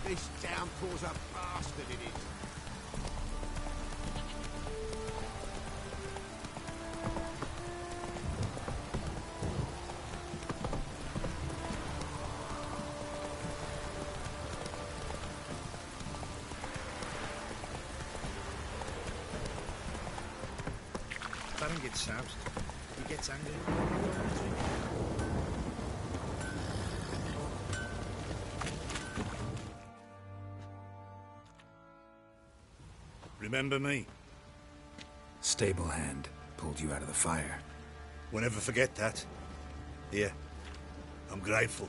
This downpour's a bastard, it is. Baron gets soused. He gets angry. Remember me? Stable hand pulled you out of the fire. We'll never forget that. Here, I'm grateful.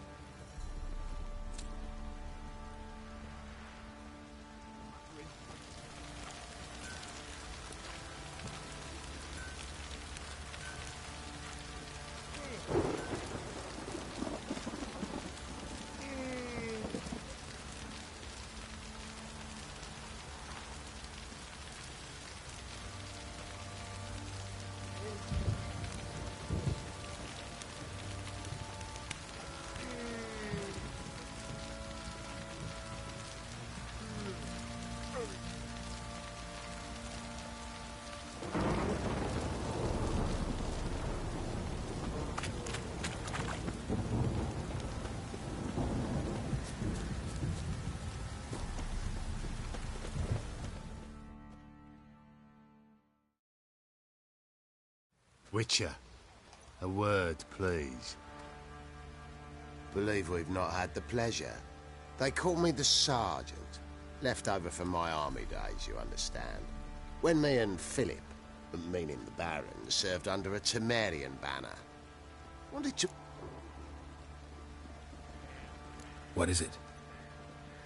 Witcher, a word, please. Believe we've not had the pleasure. They call me the Sergeant. Left over from my army days, you understand. When me and Philip, meaning the Baron, served under a Temerian banner. Wanted to... What is it?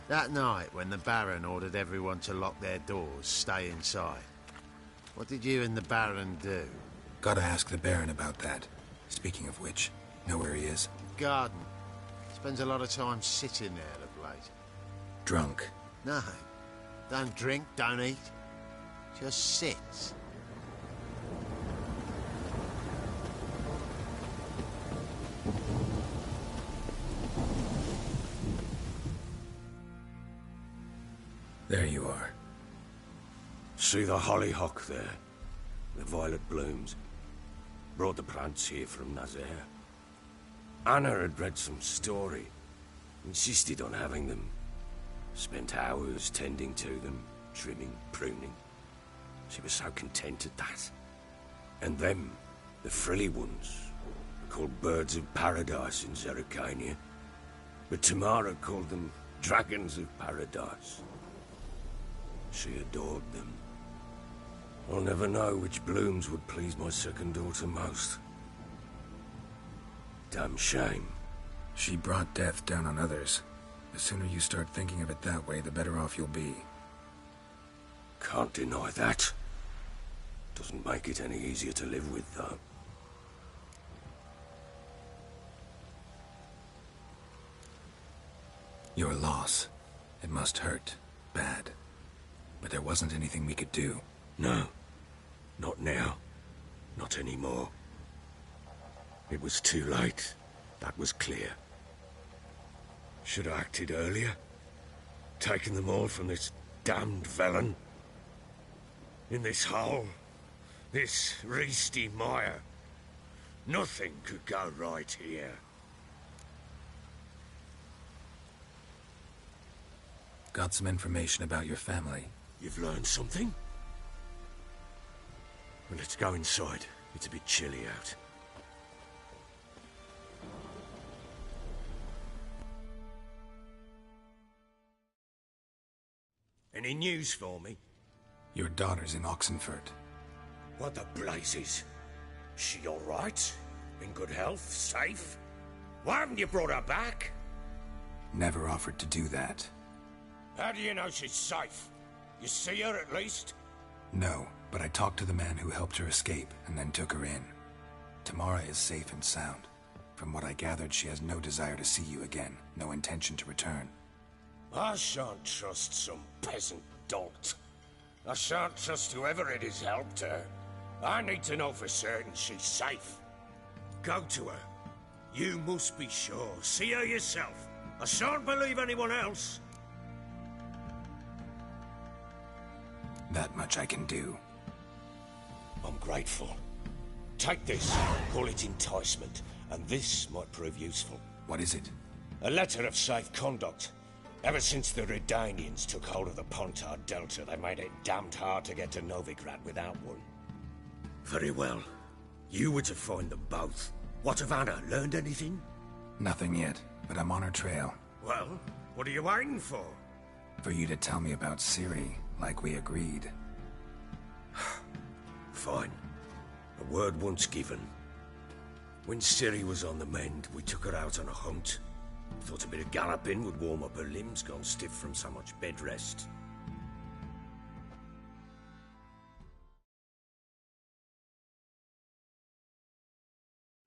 That night when the Baron ordered everyone to lock their doors, stay inside. What did you and the Baron do? Gotta ask the Baron about that. Speaking of which, know where he is? Garden. Spends a lot of time sitting there of late. Drunk. No. Don't drink, don't eat. Just sits. There you are. See the hollyhock there? The violet blooms. Brought the plants here from Nazaire. Anna had read some story. Insisted on having them. Spent hours tending to them, trimming, pruning. She was so content at that. And them, the frilly ones, called birds of paradise in Zerrikania. But Tamara called them dragons of paradise. She adored them. I'll never know which blooms would please my second daughter most. Damn shame. She brought death down on others. The sooner you start thinking of it that way, the better off you'll be. Can't deny that. Doesn't make it any easier to live with, though. Your loss. It must hurt. Bad. But there wasn't anything we could do. No. Not now. Not anymore. It was too late. That was clear. Should have acted earlier. Taken them all from this damned felon. In this hole. This reesty mire. Nothing could go right here. Got some information about your family. You've learned something? Well, let's go inside. It's a bit chilly out. Any news for me? Your daughter's in Oxenfurt. What the blazes? She all right? In good health? Safe? Why haven't you brought her back? Never offered to do that. How do you know she's safe? You see her at least? No, but I talked to the man who helped her escape and then took her in. Tamara is safe and sound. From what I gathered, she has no desire to see you again, no intention to return. I shan't trust some peasant dolt. I shan't trust whoever it is helped her. I need to know for certain she's safe. Go to her. You must be sure. See her yourself. I shan't believe anyone else. That much I can do. I'm grateful. Take this, call it enticement, and this might prove useful. What is it? A letter of safe conduct. Ever since the Redanians took hold of the Pontard Delta, they made it damned hard to get to Novigrad without one. Very well. You were to find them both. What of Anna? Learned anything? Nothing yet, but I'm on her trail. Well, what are you waiting for? For you to tell me about Ciri, like we agreed. Fine. A word once given. When Ciri was on the mend, we took her out on a hunt. Thought a bit of galloping would warm up her limbs, gone stiff from so much bed rest.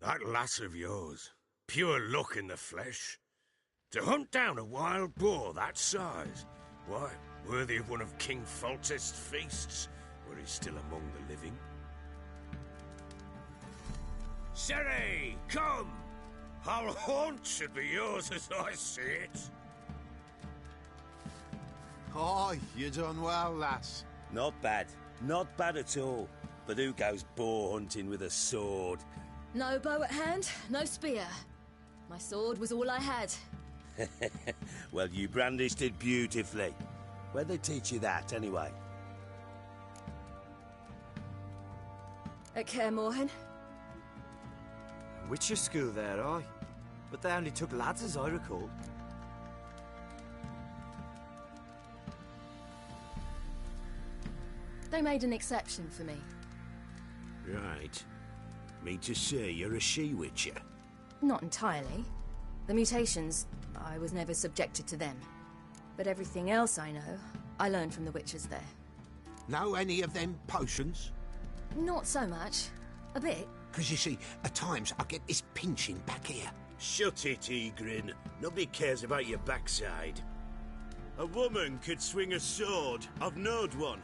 That lass of yours, pure luck in the flesh. To hunt down a wild boar that size, why, worthy of one of King Foltest's feasts, where he's still among the living. Ciri, come! Our haunt should be yours as I see it. Oh, you done well, lass. Not bad. Not bad at all. But who goes boar hunting with a sword? No bow at hand, no spear. My sword was all I had. Well, you brandished it beautifully. Where'd they teach you that, anyway? At Kaer Morhen. Witcher school there, aye. But they only took lads, as I recall. They made an exception for me. Right. Mean to say you're a she-witcher? Not entirely. The mutations, I was never subjected to them. But everything else I know, I learned from the witches there. Know any of them potions? Not so much. A bit. Because you see, at times I get this pinching back here. Shut it, Egrin. Nobody cares about your backside. A woman could swing a sword. I've knowed one.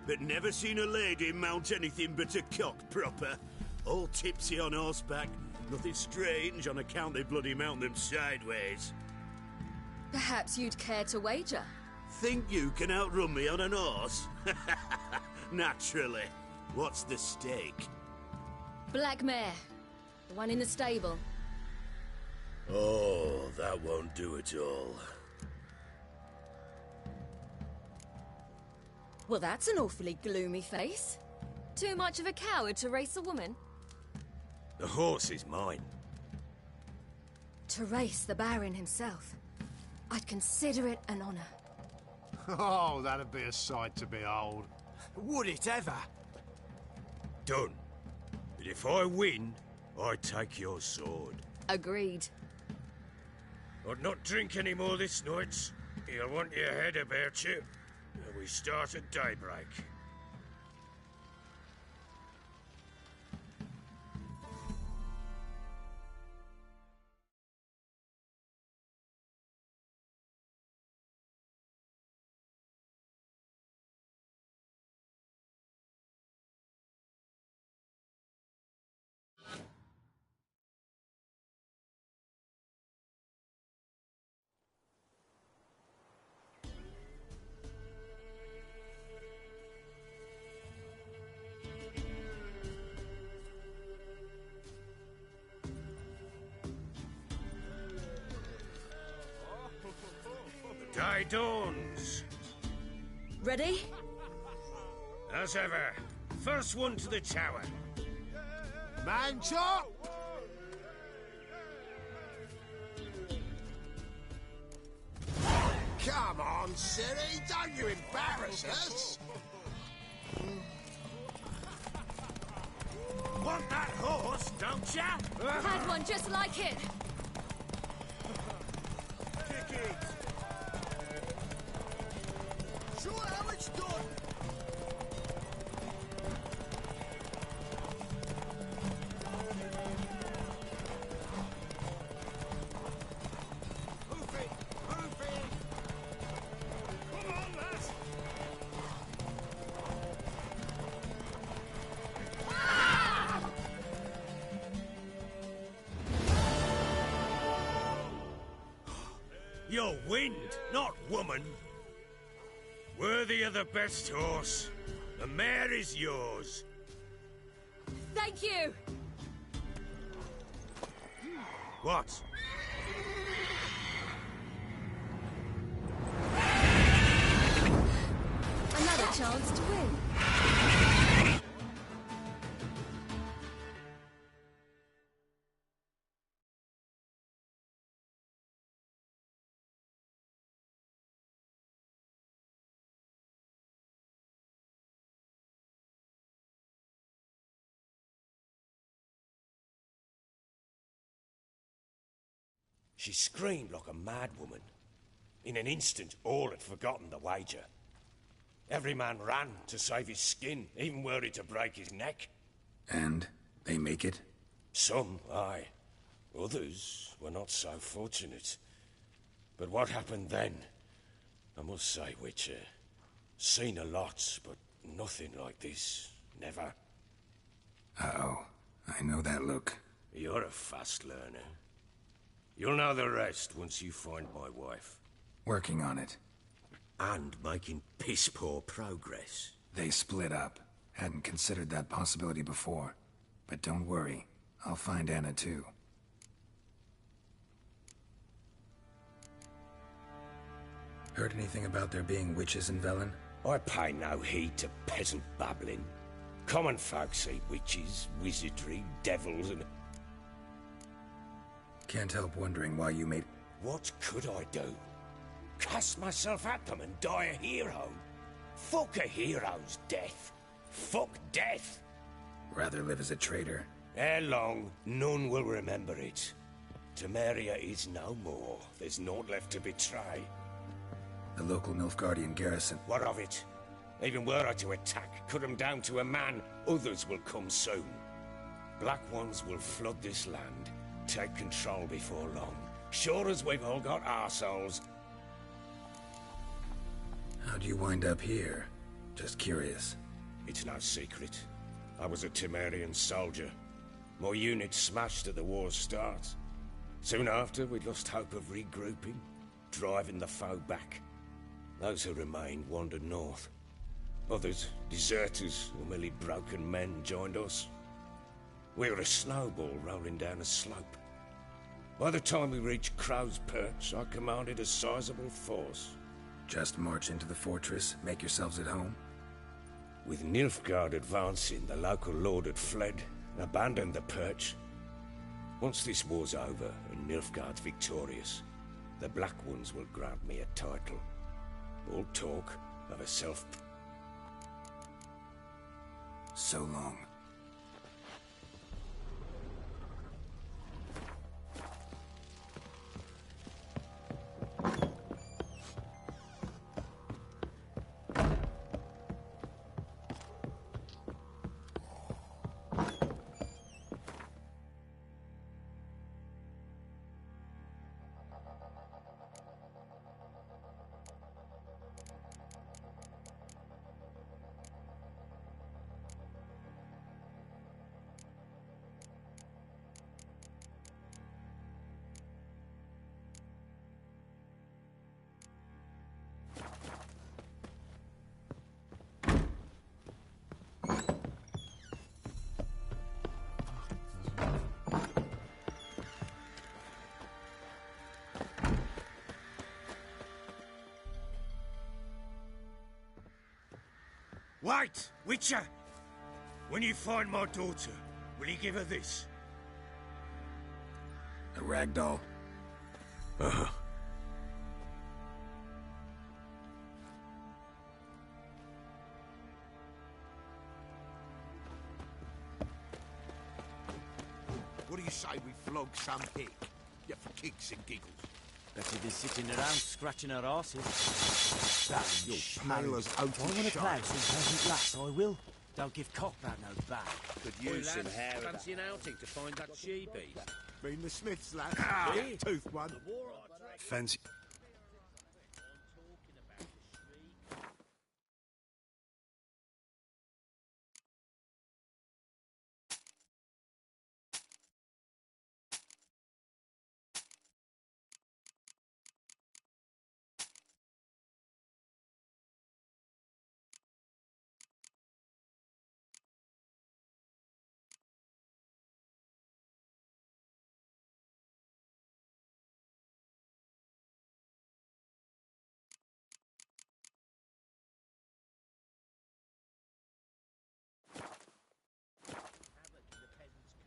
But never seen a lady mount anything but a cock proper. All tipsy on horseback. Nothing strange on account they bloody mount them sideways. Perhaps you'd care to wager? Think you can outrun me on an horse? Naturally. What's the stake? Black mare. The one in the stable. Oh, that won't do it all. Well, that's an awfully gloomy face. Too much of a coward to race a woman? The horse is mine. To race the Baron himself. I'd consider it an honor. Oh, that'd be a sight to behold. Would it ever? Done. But if I win, I take your sword. Agreed. I'd not drink any more this night. You'll want your head about you. We start at daybreak. Day dawns. Ready? As ever, first one to the tower. Man chop! Come on, Ciri, don't you embarrass us! Want that horse, don't ya? Had one just like it. Kick it. Show how it's done! Move it! Move it! Come on, lads! You're wind, not woman. Worthy of the best horse. The mare is yours. Thank you! What? Another chance to win. She screamed like a mad woman. In an instant, all had forgotten the wager. Every man ran to save his skin, even were it to break his neck. And they make it? Some, aye. Others were not so fortunate. But what happened then? I must say, Witcher, seen a lot, but nothing like this. Never. Uh-oh. I know that look. You're a fast learner. You'll know the rest once you find my wife. Working on it. And making piss-poor progress. They split up. Hadn't considered that possibility before. But don't worry. I'll find Anna too. Heard anything about there being witches in Velen? I pay no heed to peasant babbling. Common folk see witches, wizardry, devils, and... Can't help wondering why you made... What could I do? Cast myself at them and die a hero? Fuck a hero's death. Fuck death. Rather live as a traitor. Ere long, none will remember it. Temeria is no more. There's naught left to betray. The local Nilfgaardian garrison. What of it? Even were I to attack, cut them down to a man, others will come soon. Black ones will flood this land, take control before long. Sure as we've all got arseholes. How'd you wind up here? Just curious. It's no secret. I was a Temerian soldier. My unit smashed at the war's start. Soon after, we'd lost hope of regrouping, driving the foe back. Those who remained wandered north. Others, deserters or merely broken men, joined us. We were a snowball rolling down a slope. By the time we reached Crow's Perch, I commanded a sizable force. Just march into the fortress, make yourselves at home? With Nilfgaard advancing, the local lord had fled and abandoned the Perch. Once this war's over and Nilfgaard's victorious, the Black Ones will grant me a title. All talk of a self... So long. Wait, Witcher! When you find my daughter, will you give her this? A ragdoll? Uh-huh. What do you say we flog some pig? Yeah, for kicks and giggles. Better be sitting around scratching her arses. You're pale as oaten If I want to shite. play some peasant lass, I will. Don't give cock that no back. Could use some hair. Fancy an outing to find that she-beast. Been the Smiths, lad. Toothed one. Fancy...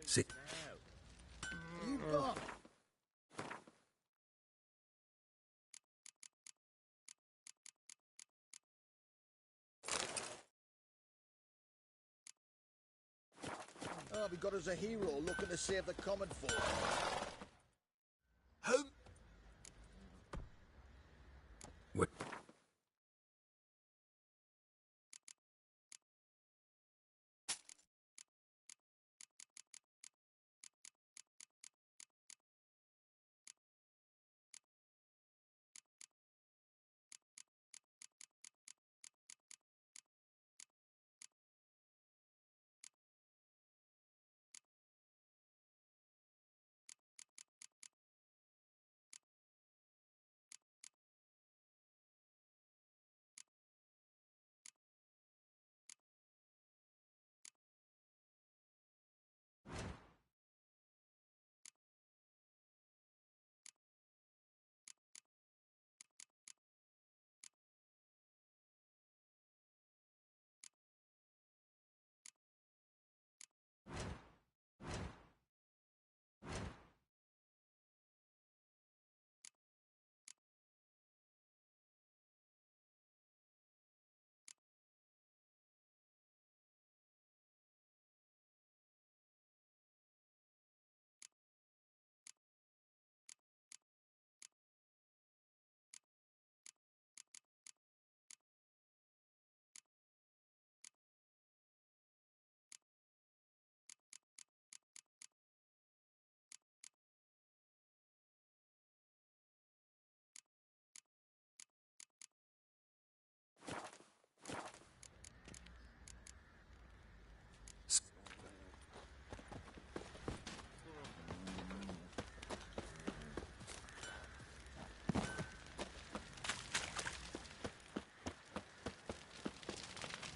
See? You got. Oh, we got us a hero looking to save the common folk. Whom? What?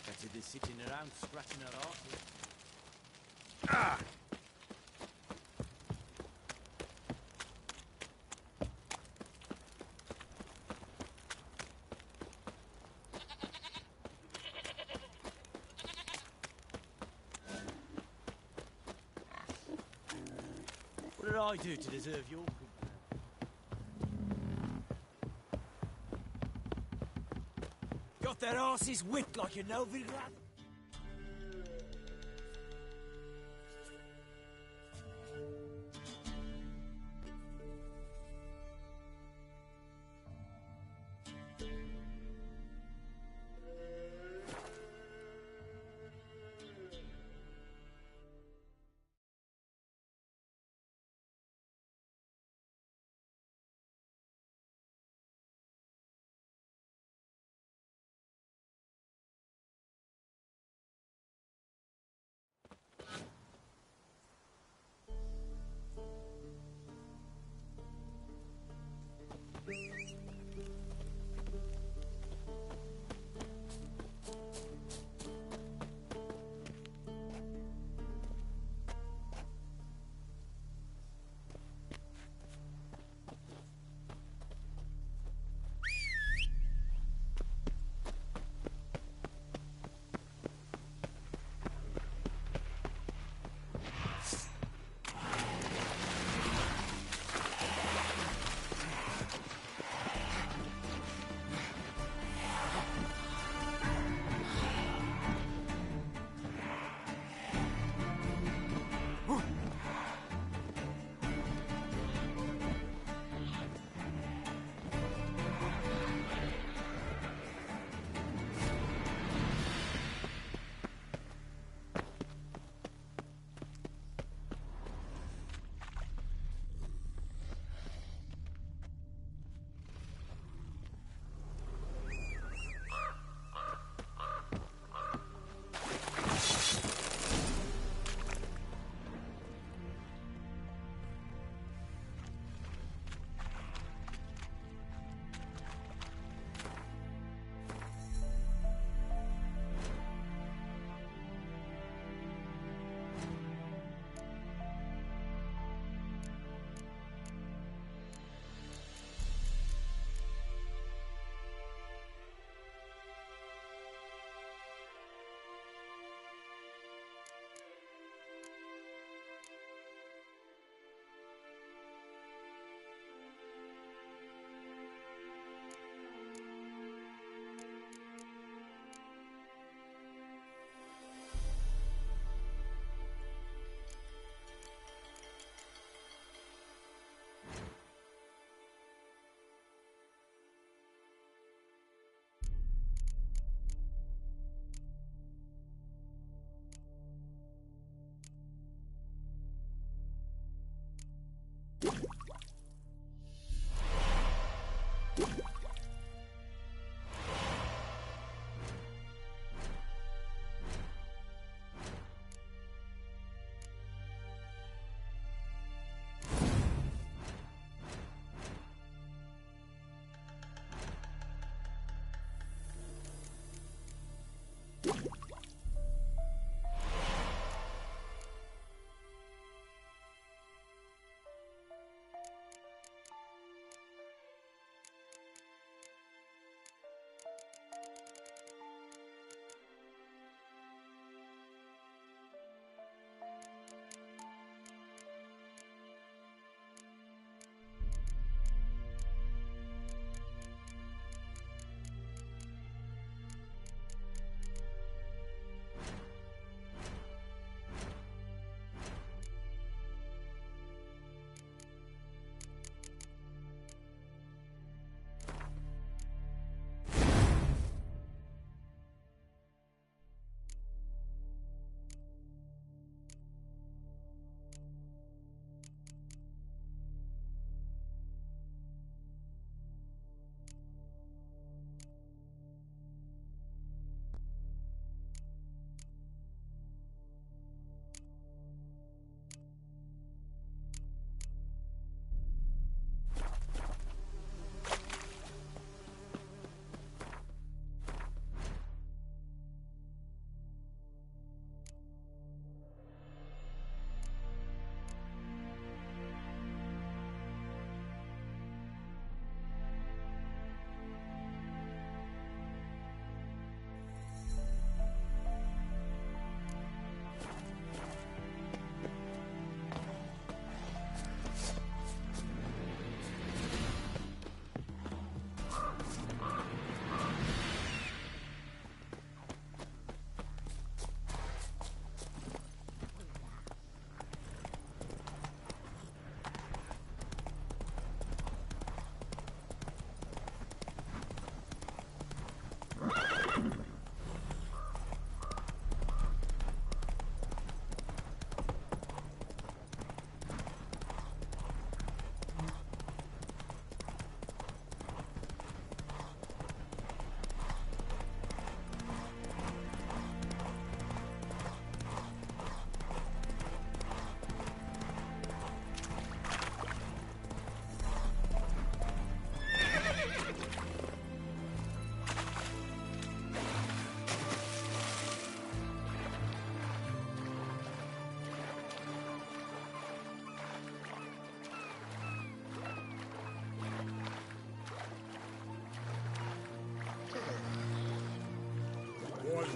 Better than sitting around scratching our asses. What did I do to deserve your company? Got their asses whipped like a Novigrad?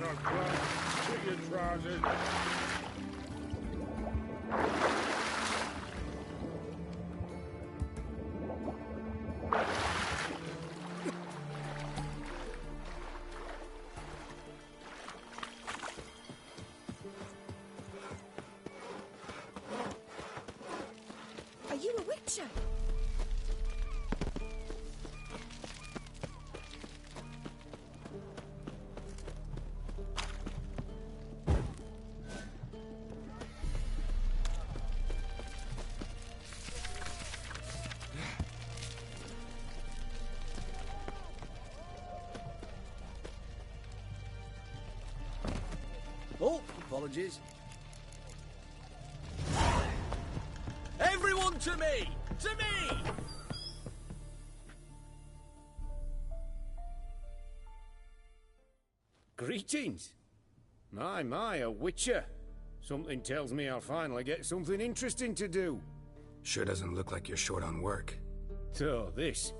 not close. With your trousers. Are you a witcher? Oh, apologies. Everyone to me! To me! Greetings. My, a witcher. Something tells me I'll finally get something interesting to do. Sure doesn't look like you're short on work. So, this.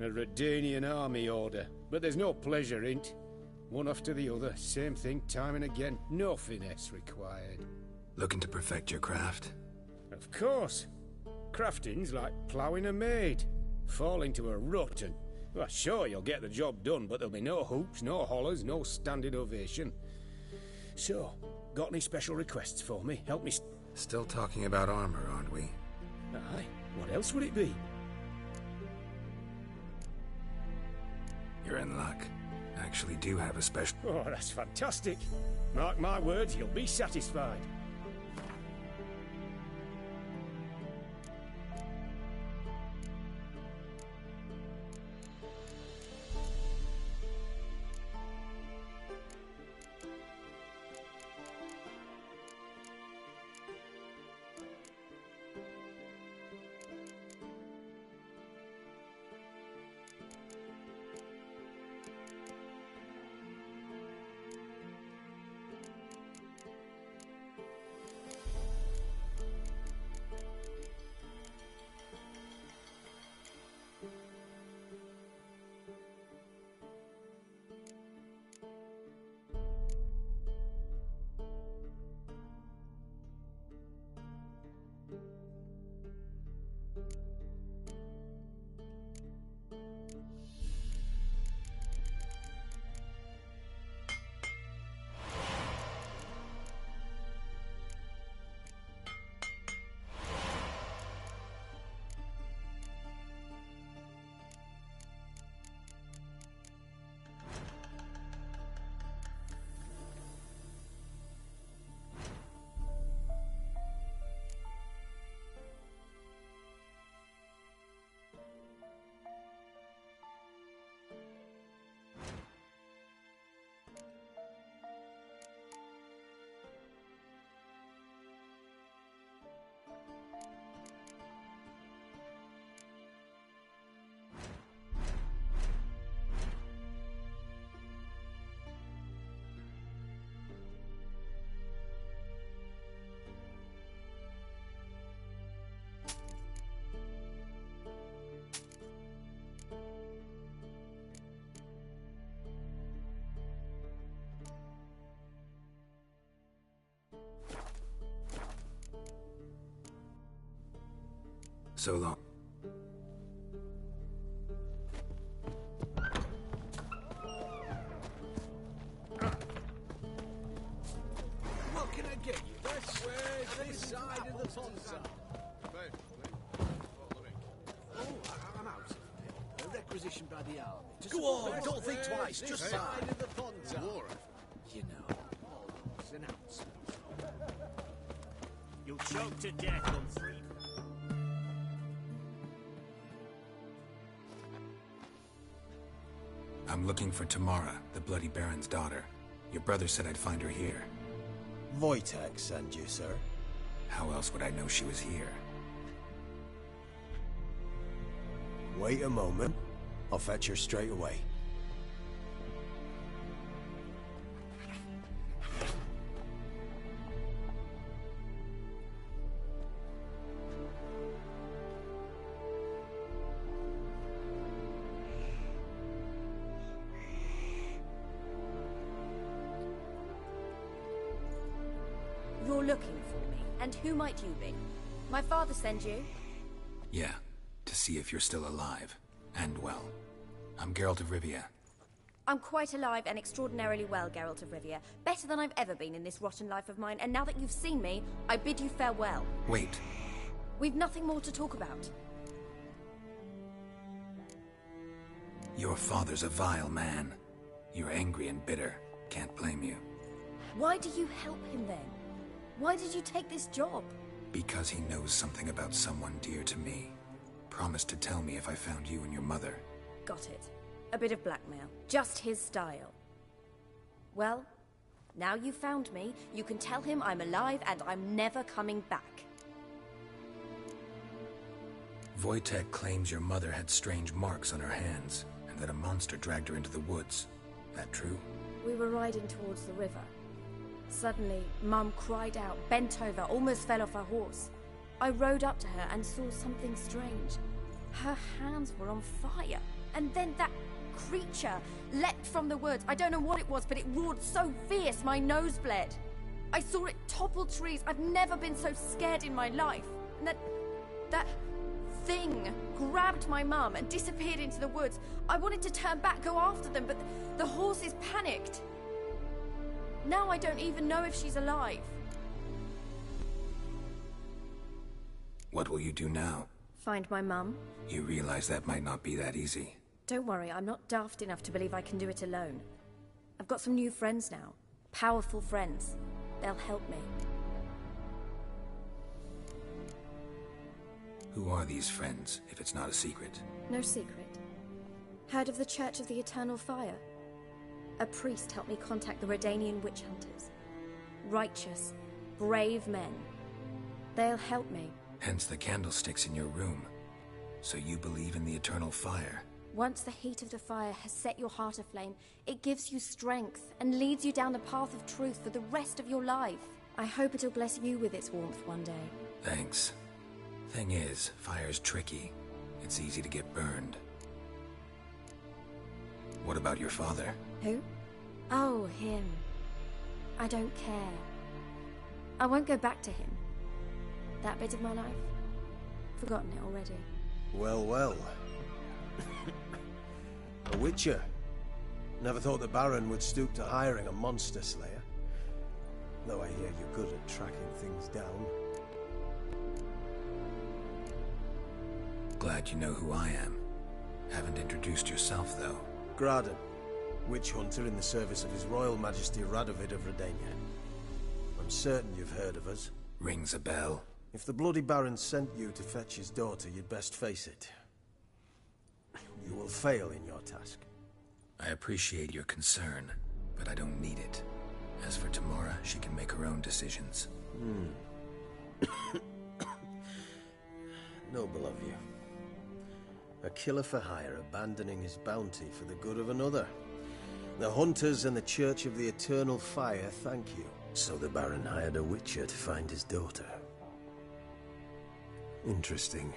A Redanian army order. But there's no pleasure in't. One after the other, same thing time and again. No finesse required. Looking to perfect your craft? Of course. Crafting's like ploughing a maid. Fall into a rut and... Well, sure, you'll get the job done, but there'll be no hoops, no hollers, no standing ovation. So, got any special requests for me? Help me... Still talking about armor, aren't we? Aye, what else would it be? You're in luck. I actually do have a special... Oh, that's fantastic. Mark my words, you'll be satisfied. So long. What can I get you? Where's this side of the pond? Oh, I'm out. A requisition by the army. Go on, don't think twice. Just side of the pond. You know, all those announcements. You'll choke to death on 3. I'm looking for Tamara, the Bloody Baron's daughter. Your brother said I'd find her here. Wojtek sent you, sir. How else would I know she was here? Wait a moment. I'll fetch her straight away. you're looking for me, and who might you be? My father send you? Yeah, to see if you're still alive. And well. I'm Geralt of Rivia. I'm quite alive and extraordinarily well, Geralt of Rivia. Better than I've ever been in this rotten life of mine, and now that you've seen me, I bid you farewell. Wait. We've nothing more to talk about. Your father's a vile man. You're angry and bitter. Can't blame you. Why do you help him then? Why did you take this job? Because he knows something about someone dear to me. Promised to tell me if I found you and your mother. Got it. A bit of blackmail. Just his style. Well, now you've found me, you can tell him I'm alive and I'm never coming back. Wojtek claims your mother had strange marks on her hands, and that a monster dragged her into the woods. That true? We were riding towards the river. Suddenly, Mum cried out, bent over, almost fell off her horse. I rode up to her and saw something strange. Her hands were on fire. And then that creature leapt from the woods. I don't know what it was, but it roared so fierce my nose bled. I saw it topple trees. I've never been so scared in my life. And that thing grabbed my mum and disappeared into the woods. I wanted to turn back, go after them, but the horses panicked. Now I don't even know if she's alive. What will you do now? Find my mum. You realize that might not be that easy. Don't worry, I'm not daft enough to believe I can do it alone. I've got some new friends now. Powerful friends. They'll help me. Who are these friends, if it's not a secret? No secret. Heard of the Church of the Eternal Fire? A priest helped me contact the Redanian witch hunters. Righteous, brave men. They'll help me. Hence the candlesticks in your room. So you believe in the eternal fire? Once the heat of the fire has set your heart aflame, it gives you strength and leads you down the path of truth for the rest of your life. I hope it'll bless you with its warmth one day. Thanks. Thing is, fire's tricky. It's easy to get burned. What about your father? Who? Oh, him. I don't care. I won't go back to him. That bit of my life? Forgotten it already. Well, well. A witcher. Never thought the Baron would stoop to hiring a monster slayer. Though I hear you're good at tracking things down. Glad you know who I am. Haven't introduced yourself, though. Graden, witch hunter in the service of His Royal Majesty Radovid of Redania. I'm certain you've heard of us. Rings a bell. If the Bloody Baron sent you to fetch his daughter, you'd best face it. You will fail in your task. I appreciate your concern, but I don't need it. As for Tamara, she can make her own decisions. Noble of you. A killer for hire abandoning his bounty for the good of another. The hunters and the Church of the Eternal Fire thank you. So the Baron hired a witcher to find his daughter. Interesting.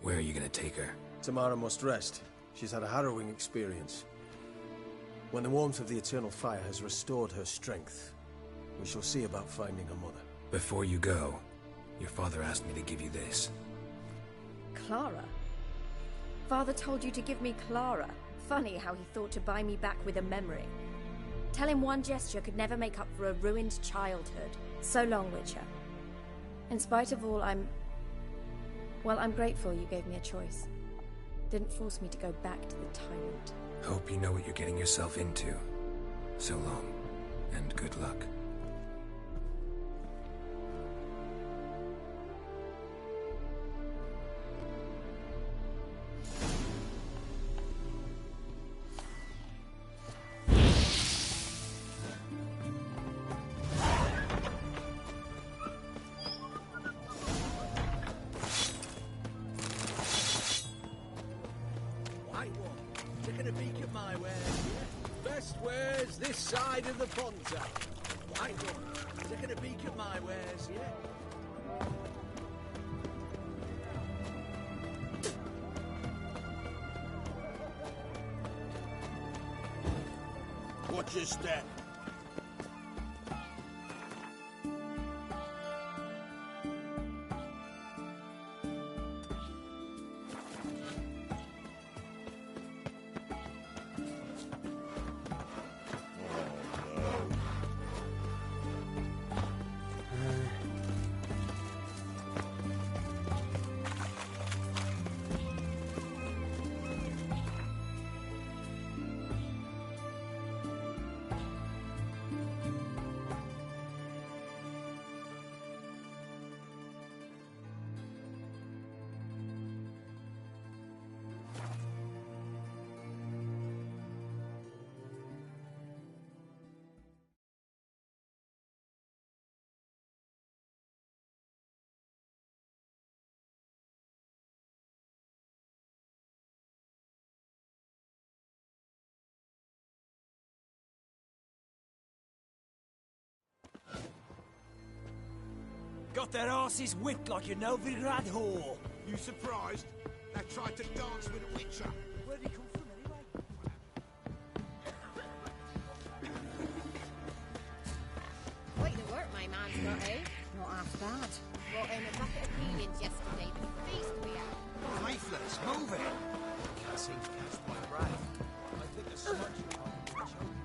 Where are you gonna take her? Tamara must rest. She's had a harrowing experience. When the warmth of the Eternal Fire has restored her strength, we shall see about finding her mother. Before you go, your father asked me to give you this. Clara? Father told you to give me Clara. Funny how he thought to buy me back with a memory. Tell him one gesture could never make up for a ruined childhood. So long, Witcher. In spite of all, I'm grateful you gave me a choice. Didn't force me to go back to the tyrant. Hope you know what you're getting yourself into. So long, and good luck. Taking a peek at my wares, yeah? Best wares this side of the Ponta. White one. Taking a peek at my wares, yeah? Watch your step. Got their asses whipped like a Novigrad whore. You surprised? They tried to dance with a witcher. Where'd he come from anyway? Quite the work my man's got, eh? Not half bad. Brought in a bucket of peelings yesterday. The feast we had. Leaflets, move it! Can't seem to catch my breath. I think the smudge will hold me choking.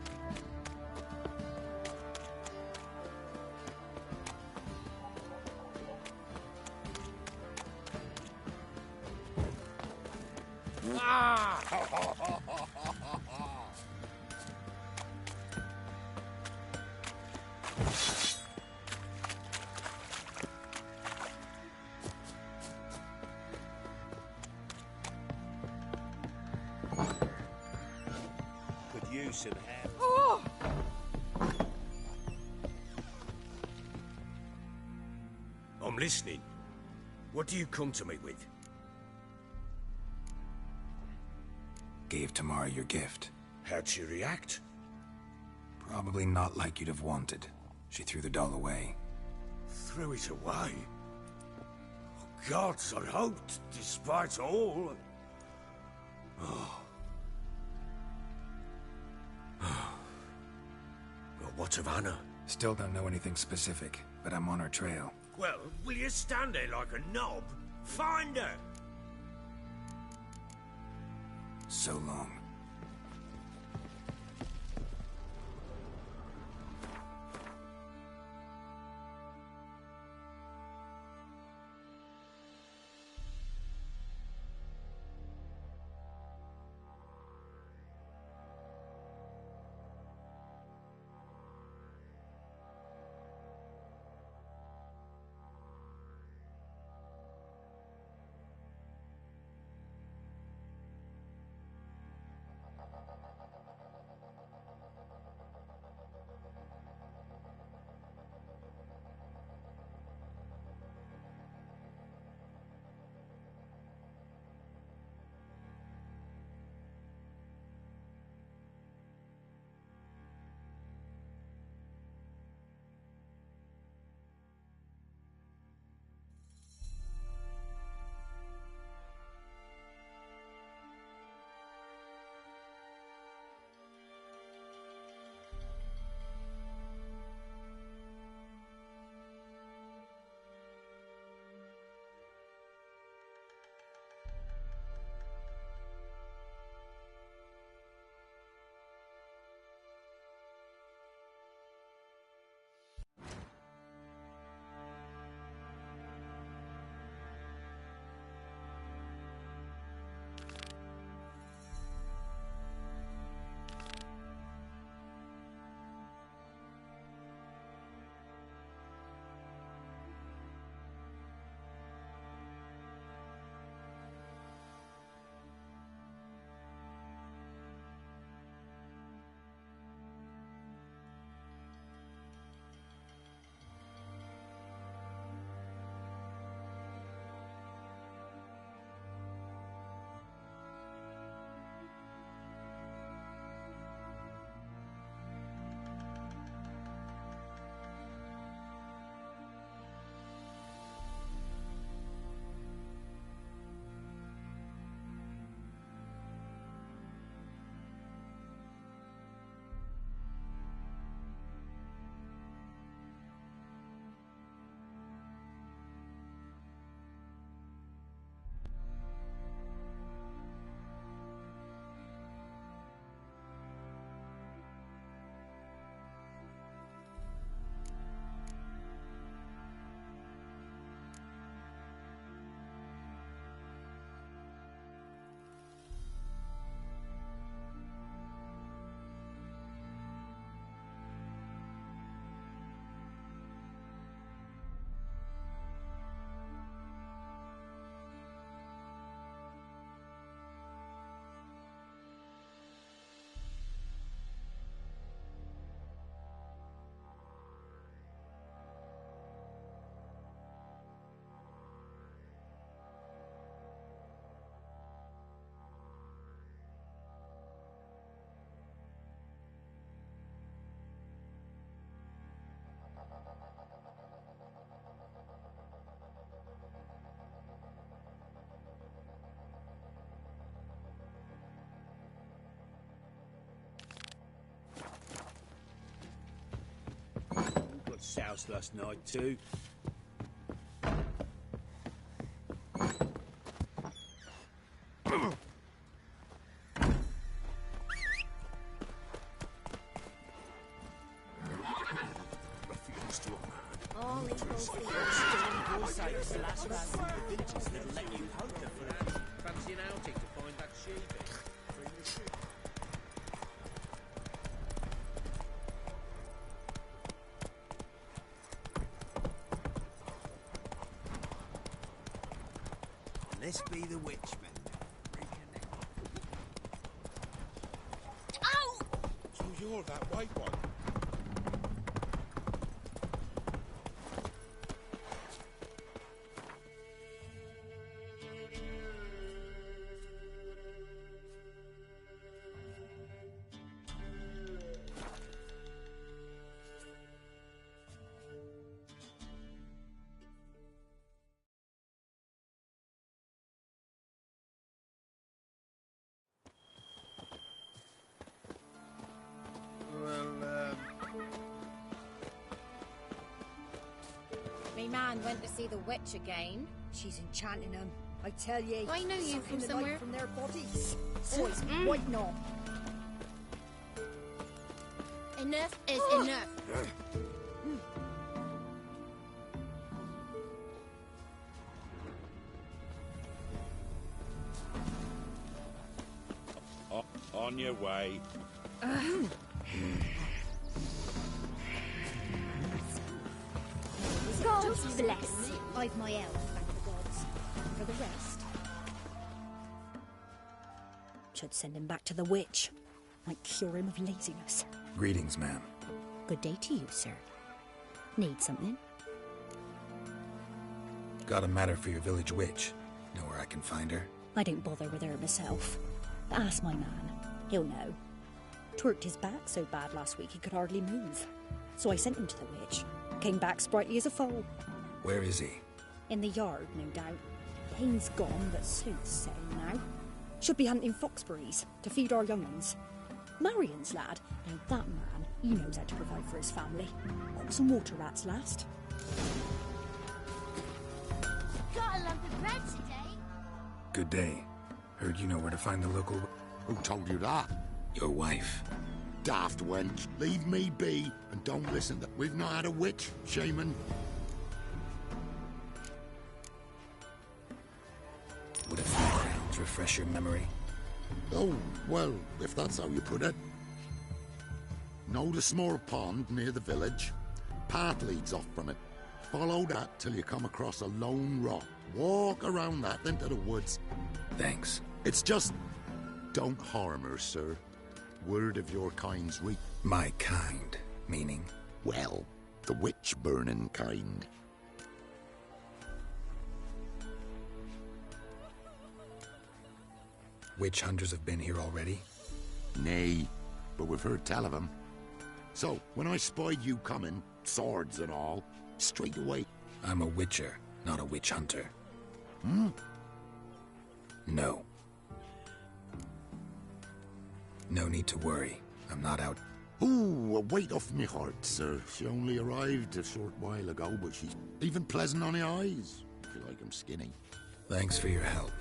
Could use some help. Oh! I'm listening. What do you come to me with? Gave Tamara your gift. How'd she react? Probably not like you'd have wanted. She threw the doll away. Threw it away? Oh, gods, I hoped, despite all... Oh. Well, what of Anna? Still don't know anything specific, but I'm on her trail. Well, will you stand there like a knob? Find her! So long. house last night, too. Fancy an outing to find that sheep? This be the witch vendor. Ow! So you're that white one? Me man went to see the witch again. She's enchanting them. I tell ye. I know you from sucking the somewhere. life from their bodies. Oh, it's quite not. Enough is enough. On your way. God bless. I've my health, thank the gods. For the rest, should send him back to the witch. Might cure him of laziness. Greetings, ma'am. Good day to you, sir. Need something? Got a matter for your village witch. Know where I can find her? I don't bother with her myself. But ask my man. He'll know. Twerked his back so bad last week he could hardly move. So I sent him to the witch. Came back sprightly as a foal. Where is he? In the yard, no doubt. Pain's gone, but Sleuth's setting now. Should be hunting foxberries to feed our young'uns. Marion's lad. Now that man, he knows how to provide for his family. Got some water rats last. Got a lump of bread today. Good day. Heard you know where to find the local... Who told you that? Your wife. Daft wench. Leave me be and don't listen to... We've not had a witch, shaman. Would a few crowns refresh your memory? Oh, well, if that's how you put it. Know the small pond near the village? Path leads off from it. Follow that till you come across a lone rock. Walk around that into the woods. Thanks. It's just... Don't harm her, sir. Word of your kind's reach. My kind, meaning? Well, the witch-burning kind. Witch hunters have been here already? Nay, but we've heard tell of them. So, when I spied you coming, swords and all, straight away... I'm a witcher, not a witch hunter. Hmm? No. No need to worry. I'm not out. Ooh, a weight off me heart, sir. She only arrived a short while ago, but she's even pleasant on the eyes, if you like 'em skinny. Thanks for your help.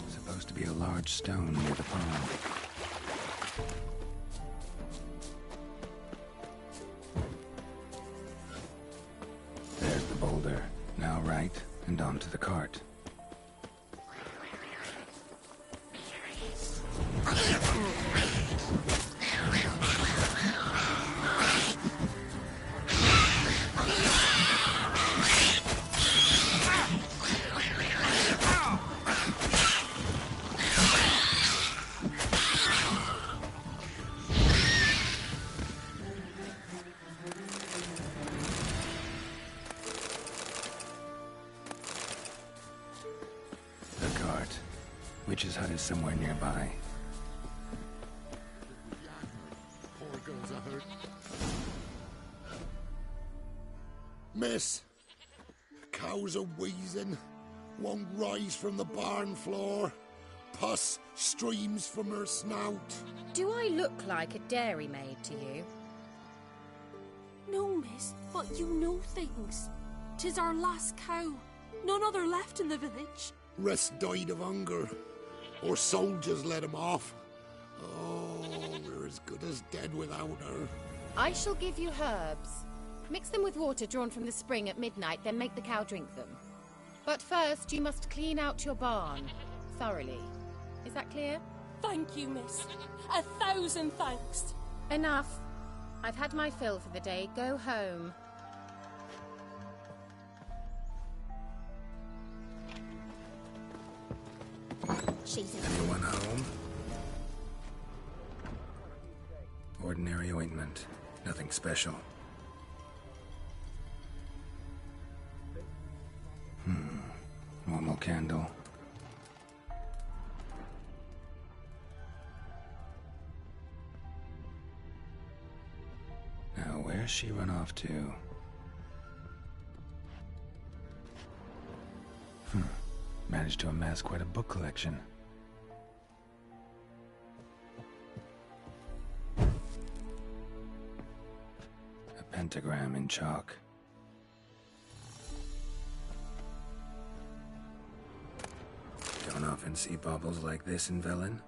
Supposed to be a large stone near the pond. There's the boulder. Now right, and onto the cart. Witch's hut is somewhere nearby. Poor girls, I heard. Miss, cows are wheezing, won't rise from the barn floor. pus streams from her snout. Do I look like a dairymaid to you? No, miss, but you know things. 'Tis our last cow. None other left in the village. Rest died of hunger. Or soldiers let him off. Oh, we're as good as dead without her. I shall give you herbs. Mix them with water drawn from the spring at midnight, then make the cow drink them. But first, you must clean out your barn. Thoroughly. Is that clear? Thank you, miss. 1,000 thanks. Enough. I've had my fill for the day. Go home. Anyone home? Ordinary ointment. Nothing special. Normal candle. Now, where's she run off to? Managed to amass quite a book collection. A pentagram in chalk. Don't often see baubles like this in Velen.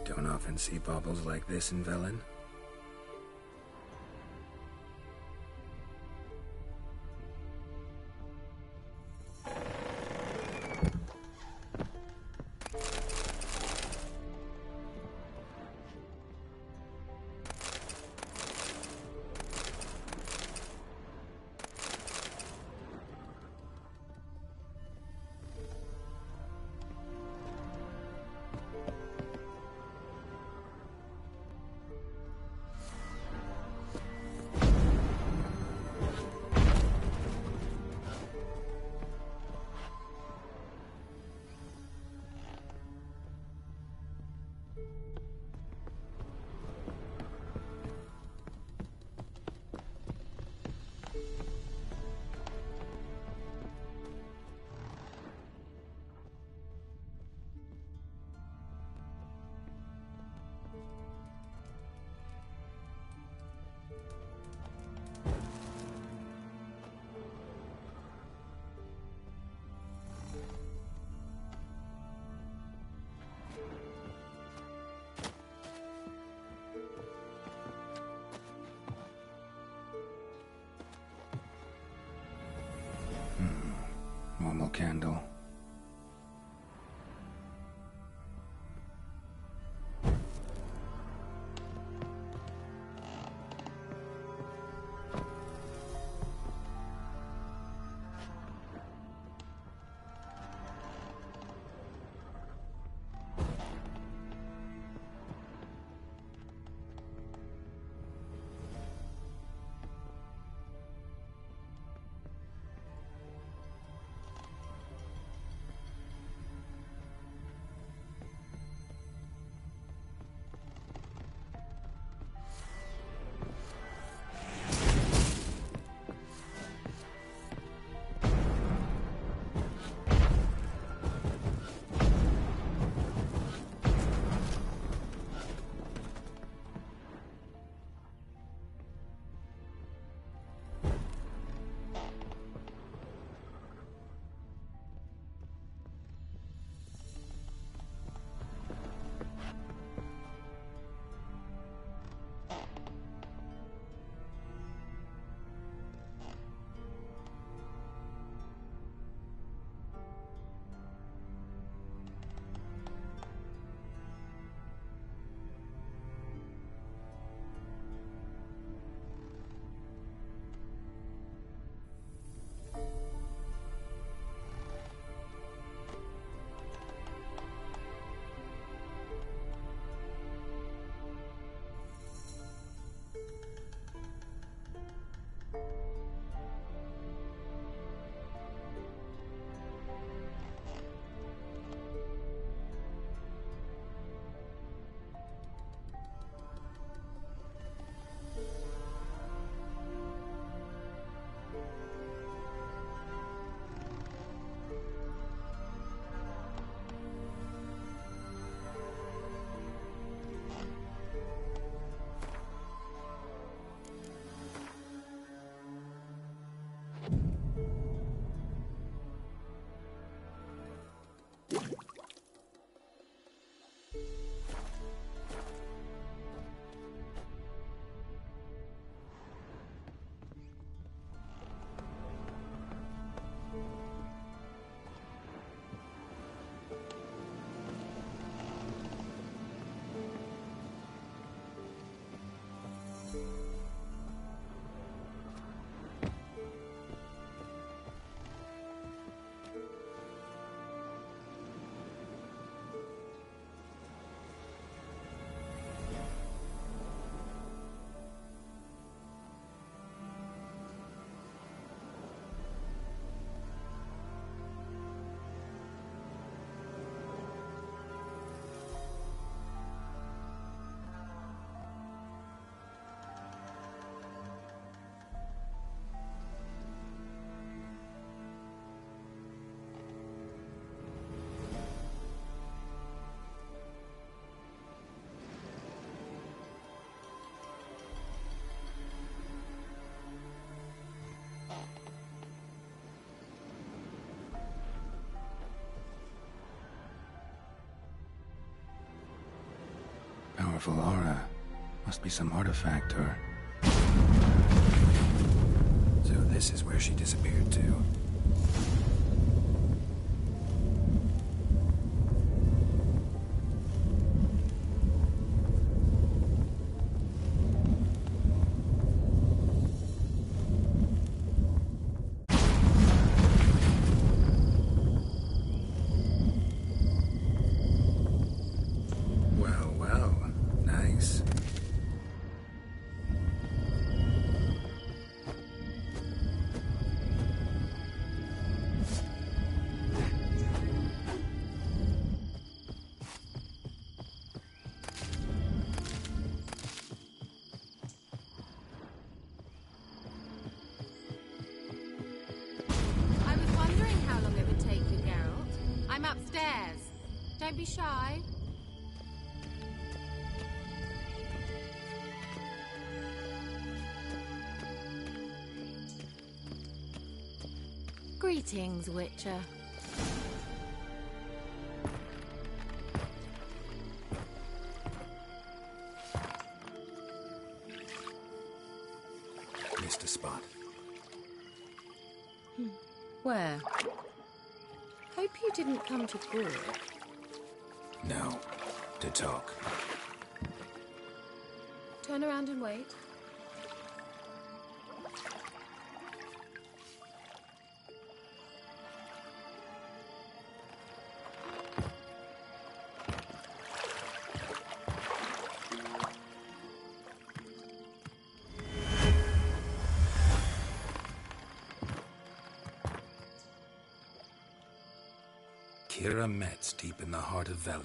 Don't often see baubles like this in Velen. Normal candle. Powerful aura. Must be some artifact or... So this is where she disappeared to. Well, well. Nice. I was wondering how long it would take you, Geralt. I'm upstairs. Don't be shy. Greetings, Witcher. Missed a spot. Where? Hope you didn't come to Gore. No. To talk. Turn around and wait. Kira Metz, deep in the heart of Velen.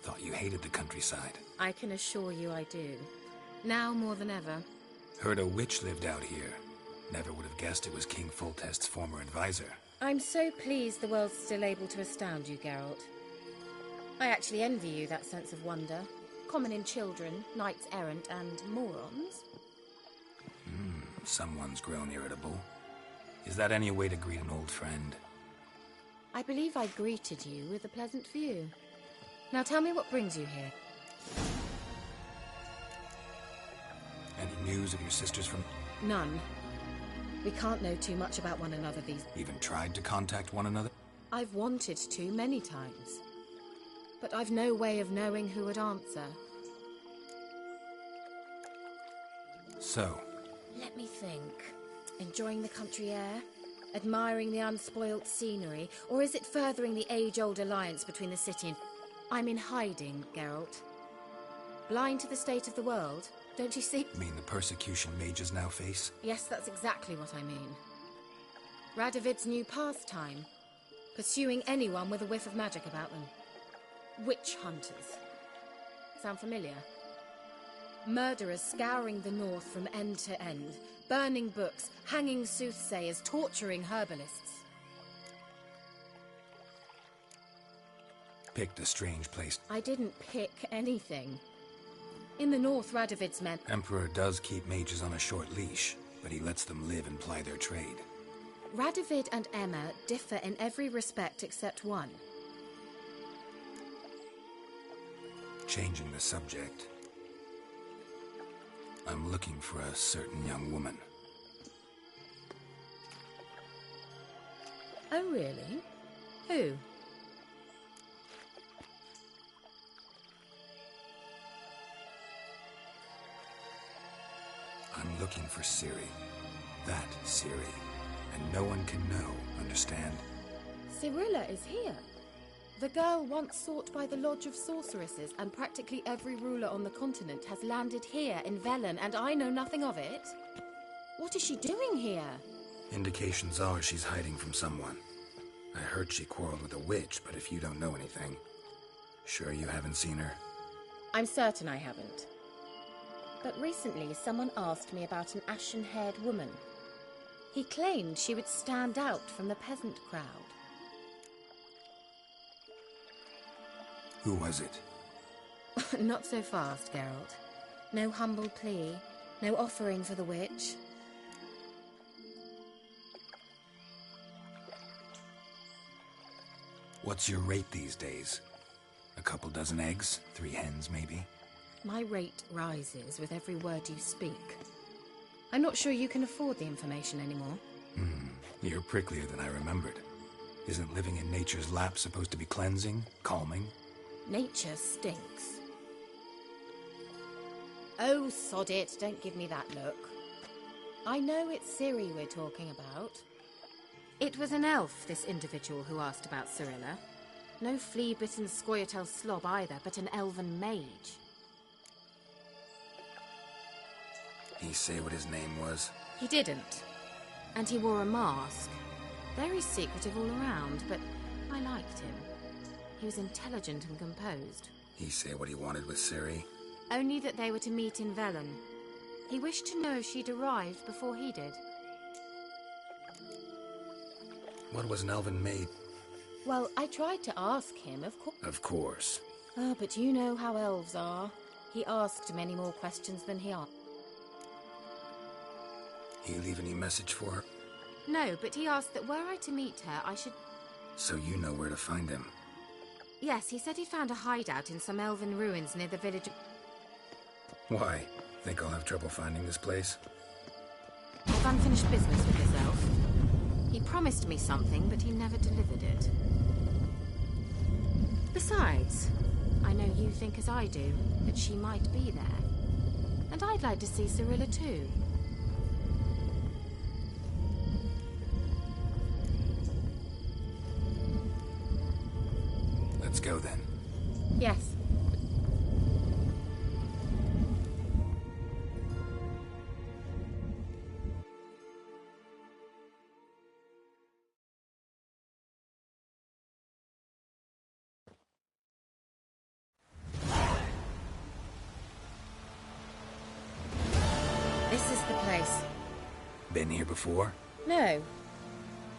Thought you hated the countryside. I can assure you I do. Now more than ever. Heard a witch lived out here. Never would have guessed it was King Foltest's former advisor. I'm so pleased the world's still able to astound you, Geralt. I actually envy you that sense of wonder. Common in children, knights errant, and morons. Someone's grown irritable. Is that any way to greet an old friend? I believe I greeted you with a pleasant view. Now tell me what brings you here. Any news of your sisters from... None. We can't know too much about one another these... Even tried to contact one another? I've wanted to many times. But I've no way of knowing who would answer. So? Let me think. Enjoying the country air? Admiring the unspoilt scenery? Or is it furthering the age-old alliance between the city and... I'm in hiding, Geralt. Blind to the state of the world, don't you see? Mean the persecution mages now face? Yes, that's exactly what I mean. Radovid's new pastime. Pursuing anyone with a whiff of magic about them. Witch hunters. Sound familiar? Murderers scouring the north from end to end. Burning books, hanging soothsayers, torturing herbalists. Picked a strange place. I didn't pick anything. In the north, Radovid's men... Emperor does keep mages on a short leash, but he lets them live and ply their trade. Radovid and Emma differ in every respect except one. Changing the subject. I'm looking for a certain young woman. Oh, really? Who? I'm looking for Ciri. That Ciri. And no one can know, understand? Cirilla is here. The girl once sought by the Lodge of Sorceresses, and practically every ruler on the continent has landed here in Velen, and I know nothing of it. What is she doing here? Indications are she's hiding from someone. I heard she quarreled with a witch, but if you don't know anything, sure you haven't seen her? I'm certain I haven't. But recently someone asked me about an ashen-haired woman. He claimed she would stand out from the peasant crowd. Who was it? Not so fast, Geralt. No humble plea, no offering for the witch. What's your rate these days? A couple dozen eggs? 3 hens, maybe? My rate rises with every word you speak. I'm not sure you can afford the information anymore. You're pricklier than I remembered. Isn't living in nature's lap supposed to be cleansing, calming? Nature stinks. Oh, sod it, don't give me that look. I know it's Ciri we're talking about. It was an elf, this individual who asked about Cirilla. No flea-bitten Scoia'tael slob either, but an elven mage. He say what his name was? He didn't. And he wore a mask. Very secretive all around, but I liked him. He was intelligent and composed. He say what he wanted with Ciri? Only that they were to meet in Velen. He wished to know if she'd arrived before he did. What was an elven maid? Well, I tried to ask him, of course. Of course. Ah, but you know how elves are. He asked many more questions than he answered. He leave any message for her? No, but he asked that were I to meet her, I should... So you know where to find him? Yes, he said he found a hideout in some elven ruins near the village... Why? Think I'll have trouble finding this place? I've unfinished business with this elf. He promised me something, but he never delivered it. Besides, I know you think as I do, that she might be there. And I'd like to see Cirilla too. Let's go then. Yes. This is the place. Been here before? No.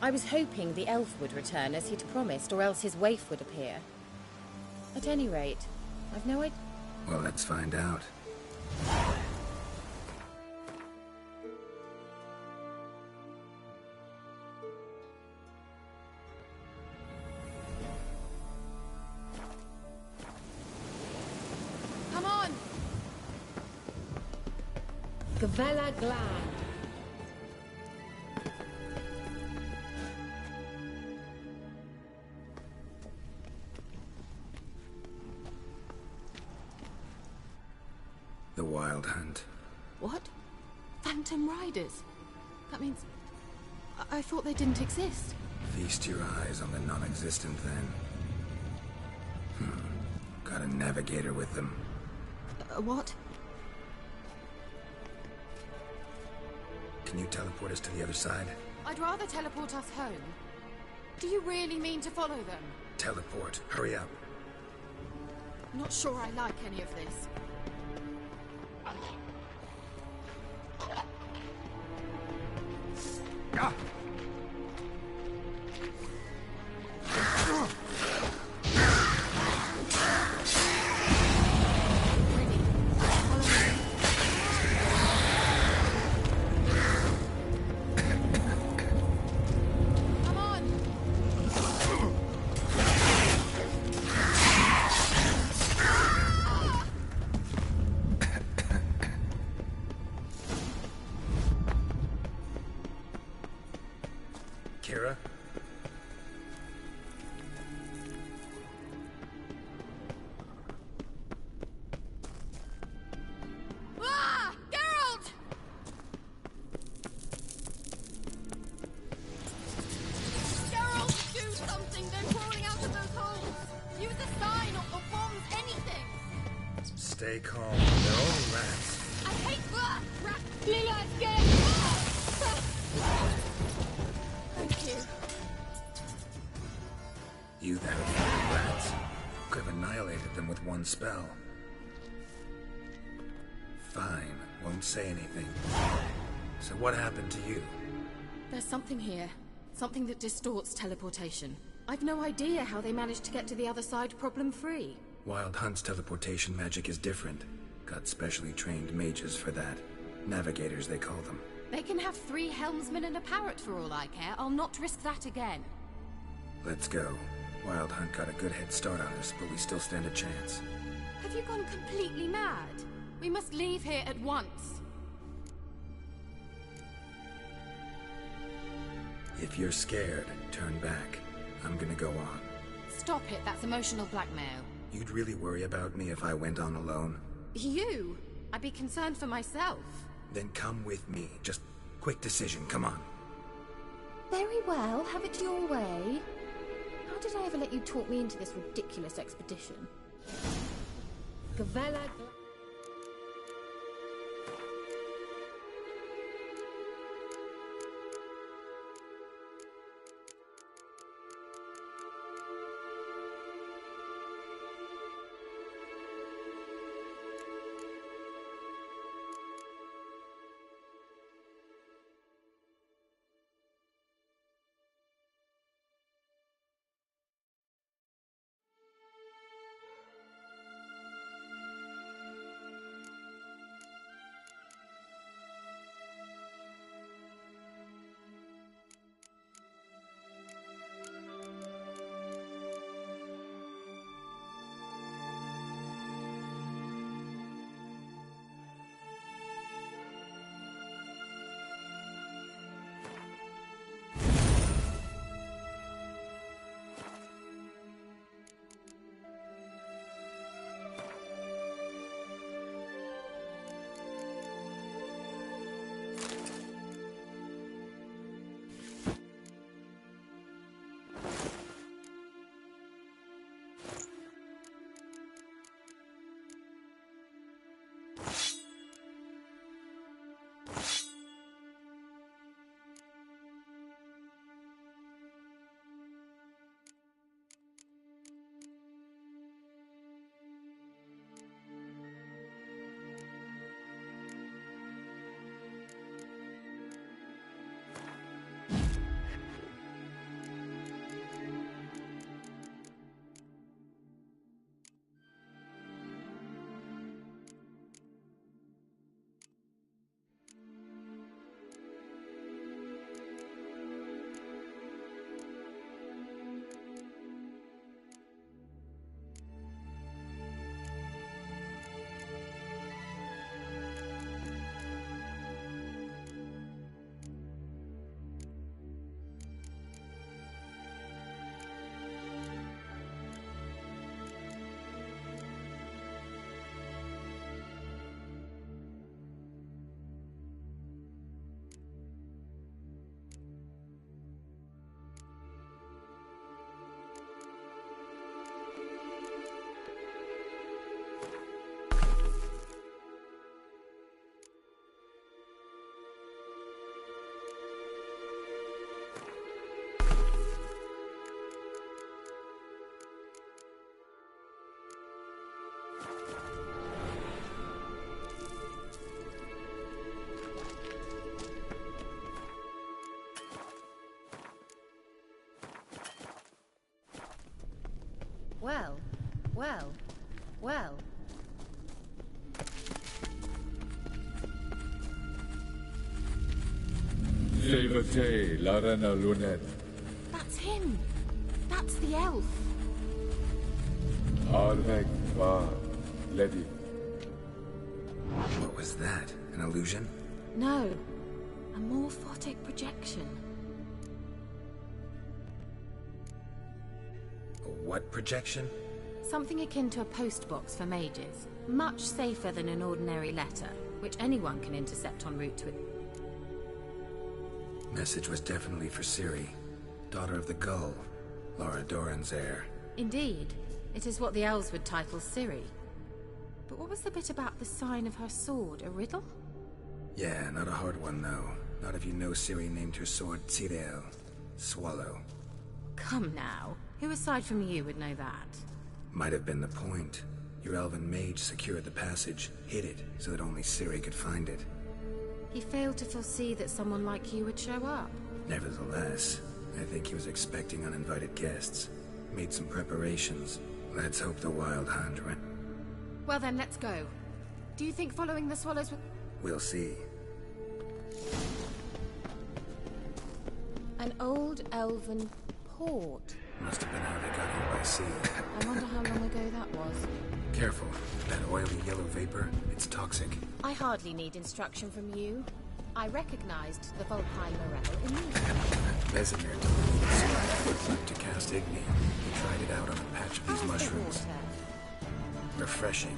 I was hoping the elf would return as he'd promised, or else his waif would appear. At any rate, I've no idea. Well, let's find out. Come on! Gavella Glan. The Wild Hunt. What? Phantom Riders? That means... I thought they didn't exist. Feast your eyes on the non-existent then. Got a navigator with them. What? Can you teleport us to the other side? I'd rather teleport us home. Do you really mean to follow them? Teleport. Hurry up. Not sure I like any of this. Kira? Ah! Geralt! Geralt, do something! They're crawling out of those holes! Use a sign or bombs, anything! Stay calm. They're only rats. I hate rats! Lila, scared! Thank you. You that have rats. Could have annihilated them with one spell. Fine. Won't say anything. So what happened to you? There's something here. Something that distorts teleportation. I've no idea how they managed to get to the other side problem-free. Wild Hunt's teleportation magic is different. Got specially trained mages for that. Navigators, they call them. They can have 3 helmsmen and a parrot for all I care. I'll not risk that again. Let's go. Wild Hunt got a good head start on us, but we still stand a chance. Have you gone completely mad? We must leave here at once. If you're scared, turn back. I'm gonna go on. Stop it, that's emotional blackmail. You'd really worry about me if I went on alone? You? I'd be concerned for myself. Then come with me. Just quick decision, come on. Very well, have it your way. How did I ever let you talk me into this ridiculous expedition? Gavella... Well, well, well. Silvete, Larena Lunet. That's him. That's the elf. Arvek va Ledi. What was that? An illusion? No. A morphotic projection. What projection? Something akin to a postbox for mages. Much safer than an ordinary letter, which anyone can intercept en route to it. Message was definitely for Ciri, daughter of the Gull, Laura Doran's heir. Indeed. It is what the elves would title Ciri. But what was the bit about the sign of her sword? A riddle? Yeah, not a hard one though. Not if you know Ciri named her sword Tyrell, Swallow. Come now. Who aside from you would know that? Might have been the point. Your elven mage secured the passage, hid it, so that only Ciri could find it. He failed to foresee that someone like you would show up. Nevertheless, I think he was expecting uninvited guests. Made some preparations. Let's hope the Wild Hand ran. Well then, let's go. Do you think following the swallows will... We'll see. An old elven port. Must have been how they got here by sea. I wonder how long ago that was. Careful. That oily yellow vapor, it's toxic. I hardly need instruction from you. I recognized the Vulpine morel immediately. Vesemir told me the Serac would to cast Igni. He tried it out on a patch of these mushrooms. Refreshing.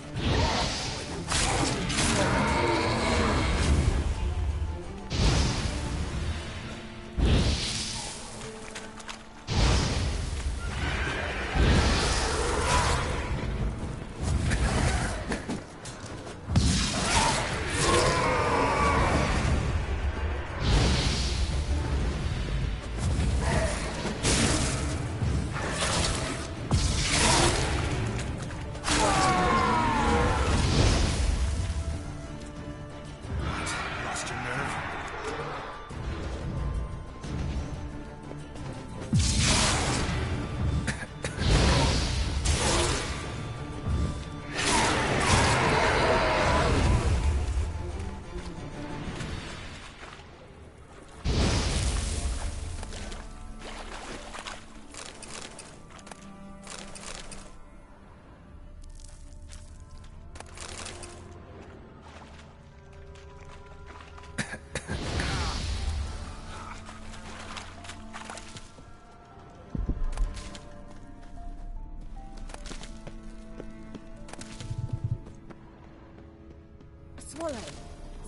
Swallow.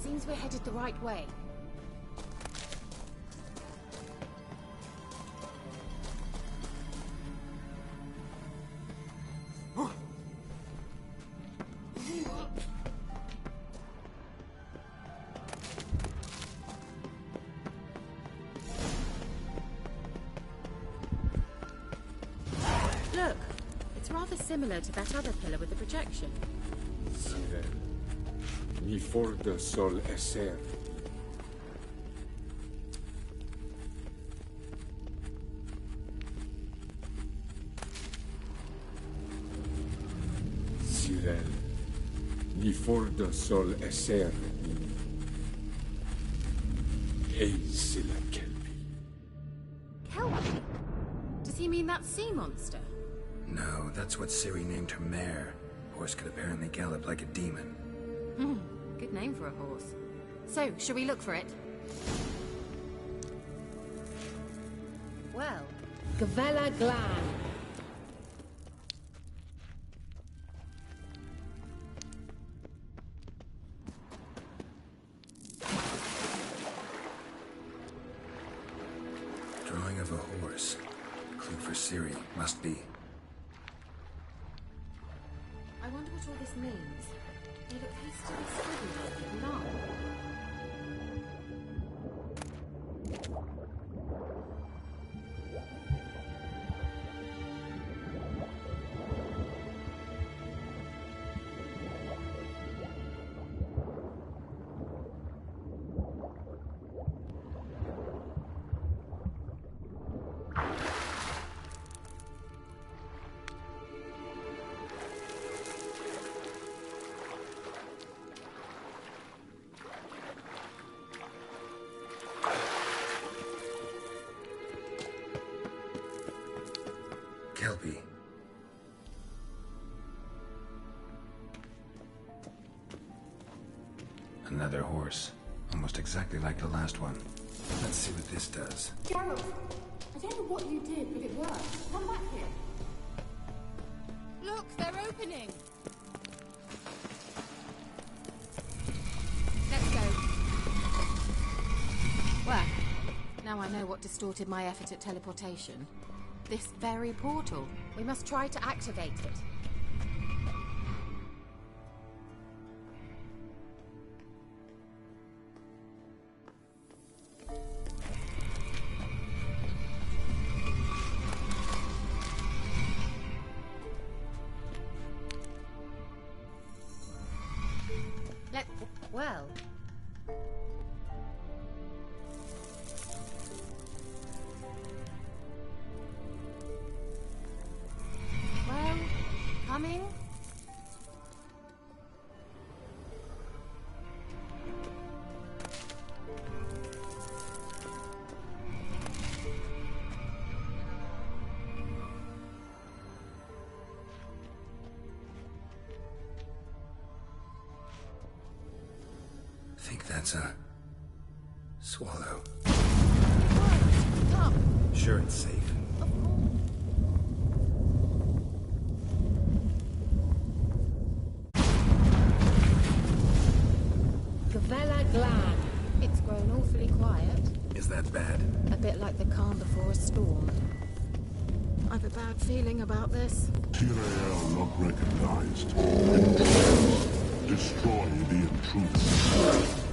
Seems we're headed the right way. Look, it's rather similar to that other pillar with the projection. Sirel, ni forda sol esser. Sirel, ni forda sol esser. Eis la kelpi. Kelpie? Does he mean that sea monster? No, that's what Ciri named her mare. Horse could apparently gallop like a demon. Good name for a horse. So, shall we look for it? Well, Gavella Glan. Drawing of a horse. Clue for Ciri. Must be. I wonder what all this means. They look hastily scribbled with love. Kelpie. Another horse. Almost exactly like the last one. Let's see what this does. Geralt, I don't know what you did, but it worked. Come back here. Look, they're opening. Let's go. Well, now I know what distorted my effort at teleportation. This very portal. We must try to activate it. Well... Well, coming? think that's a... swallow. Come. Sure it's safe. Gavella Glad. It's grown awfully quiet. Is that bad? A bit like the calm before a storm. I've a bad feeling about this. Tyrael not recognized. Destroy the intruders.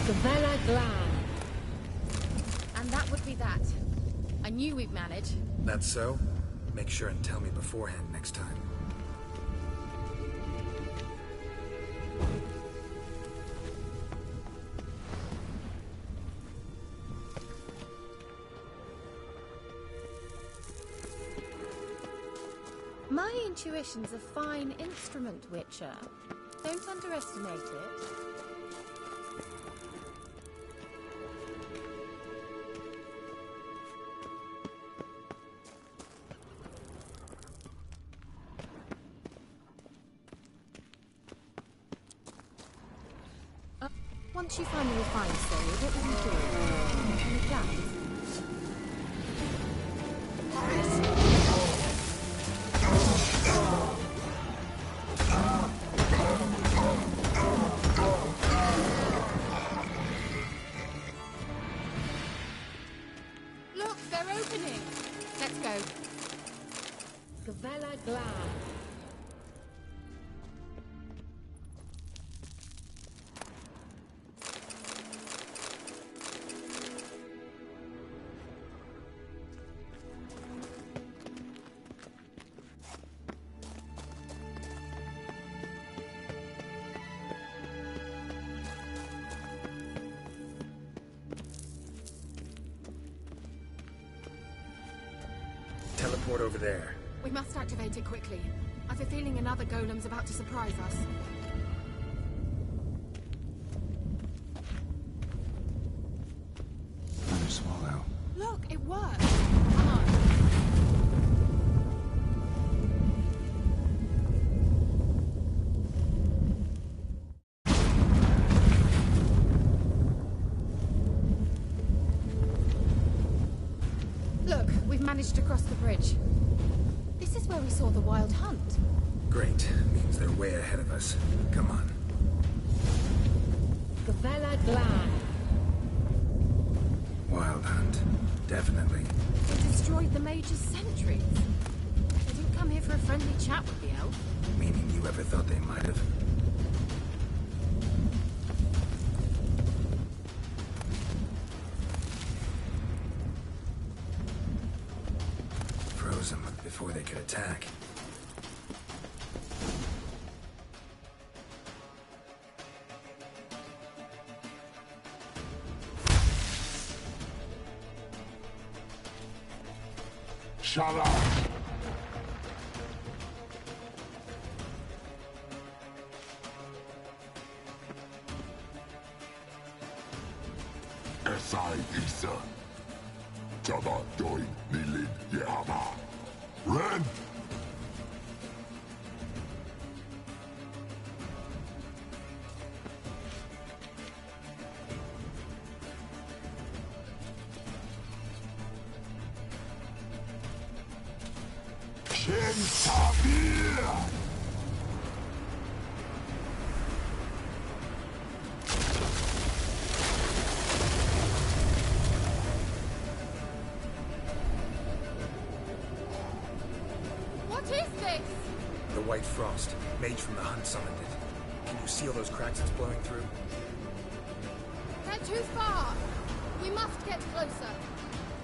Gavella Glad. And that would be that. I knew we'd manage. That's so? Make sure and tell me beforehand next time. My intuition's a fine instrument, Witcher. Don't underestimate it. Once you find the refined soul, what will you do? Any plans? Look, they're opening! Let's go. Gavella Glad. Teleport over there. We must activate it quickly. I've a feeling another golem's about to surprise us. Another swallow. Look, it worked! Come on. Look, we've managed to cross the bridge. This is where we saw the wild hunt. Great. Means they're way ahead of us. Come on. Gavella Glad. Wild hunt. Definitely. They destroyed the Mage's sentries. They didn't come here for a friendly chat with the elf. Meaning you ever thought they might have? Froze them before they could attack. Shut up! Esai Isa. Jabba doin nilin yama. Ren! What is this? the White Frost. Mage from the Hunt summoned it. Can you seal those cracks it's blowing through? They're too far! We must get closer.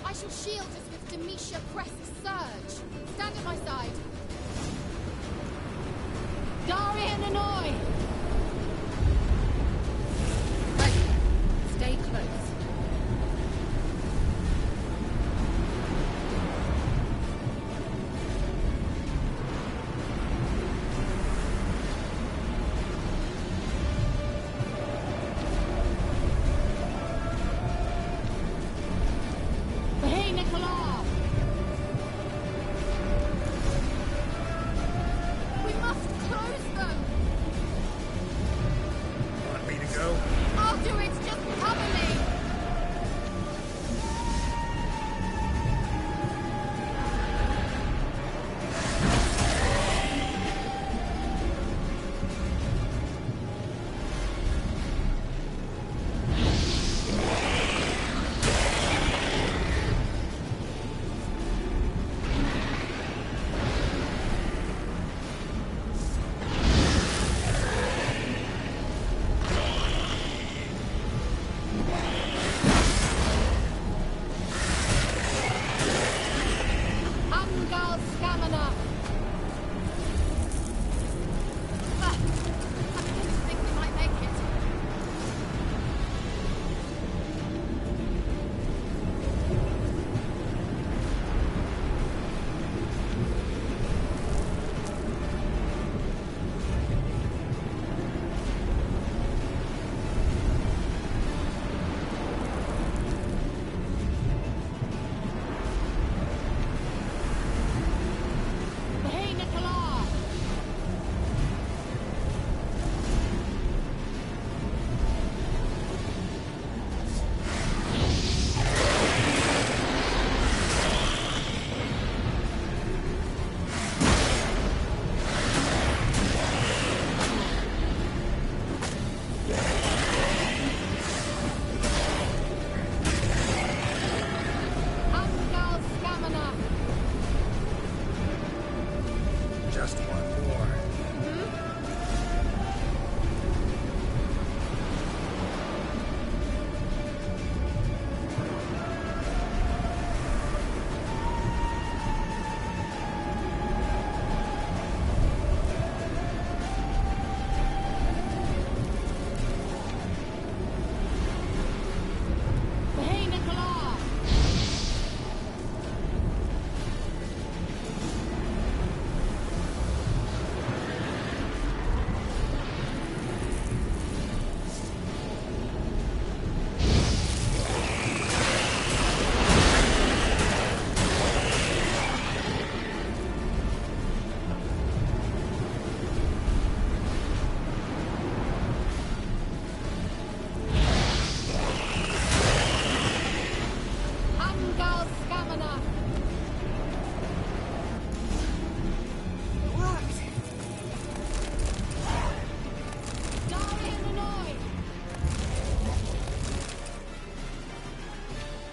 I shall shield us with Demetia Crest's surge. Stand at my side. Darian Annoy! Right. Stay close.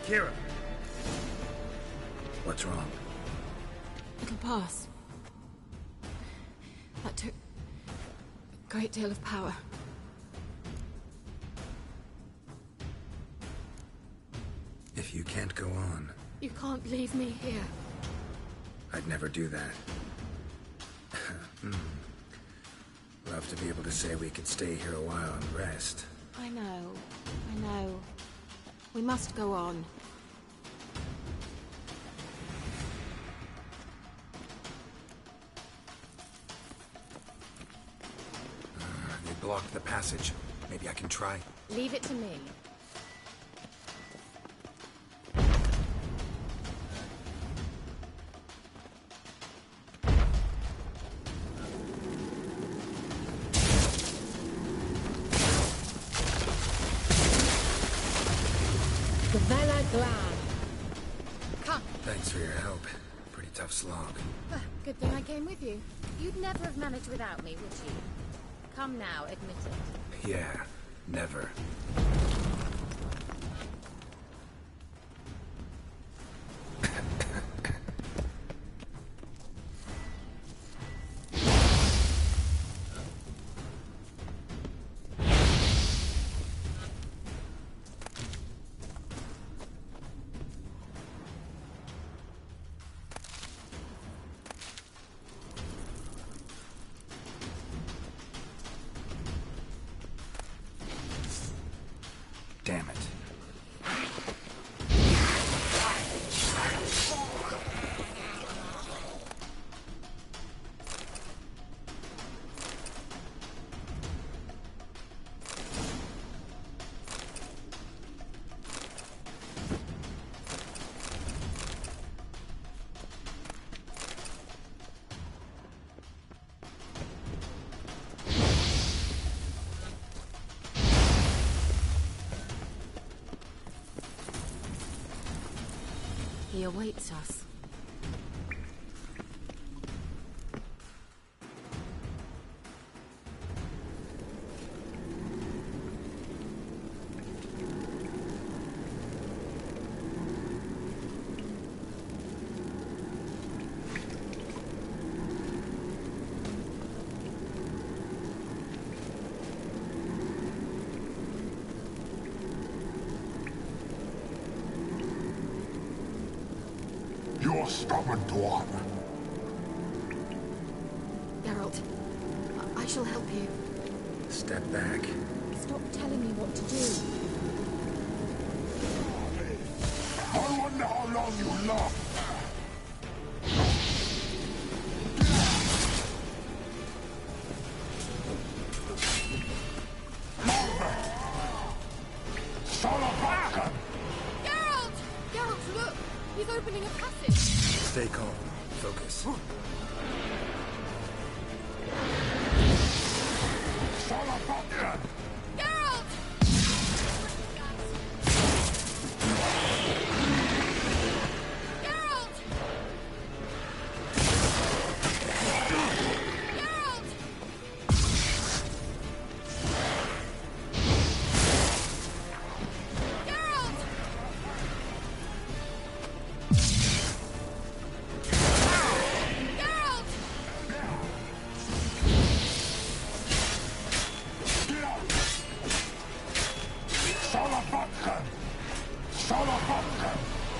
Kira! What's wrong? It'll pass. That took a great deal of power. If you can't go on, You can't leave me here. I'd never do that. Love to be able to say we could stay here a while and rest. I know. We must go on. They blocked the passage. Maybe I can try. Leave it to me. Come. Thanks for your help. Pretty tough slog. Good thing I came with you. You'd never have managed without me, would you? Come now, admit it. Yeah, never. likely awaits us. You're stubborn, dwarf. Geralt, I shall help you. Step back. Stop telling me what to do. I wonder how long you last. Geralt! Geralt, look! He's opening a passage. Stay calm. Focus. Geralt! Geralt! Geralt! Geralt! Geralt!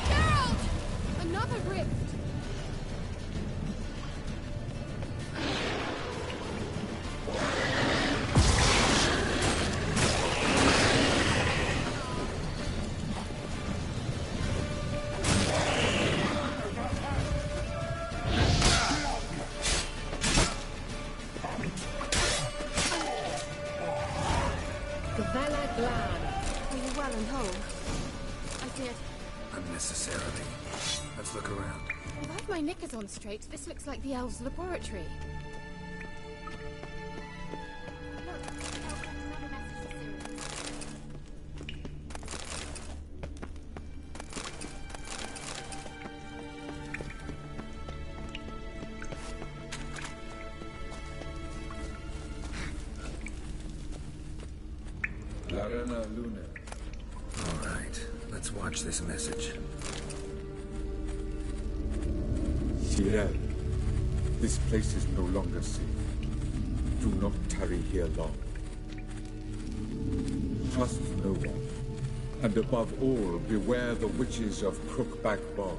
Geralt! Another rift! Gavella Glad. Are you well and whole? I did. Unnecessarily. Let's look around. If I've my knickers on straight, this looks like the elves' laboratory. Larena Luna. All right. Let's watch this message. Cyril, this place is no longer safe. Do not tarry here long. Trust no one. And above all, beware the witches of Crookback Bog.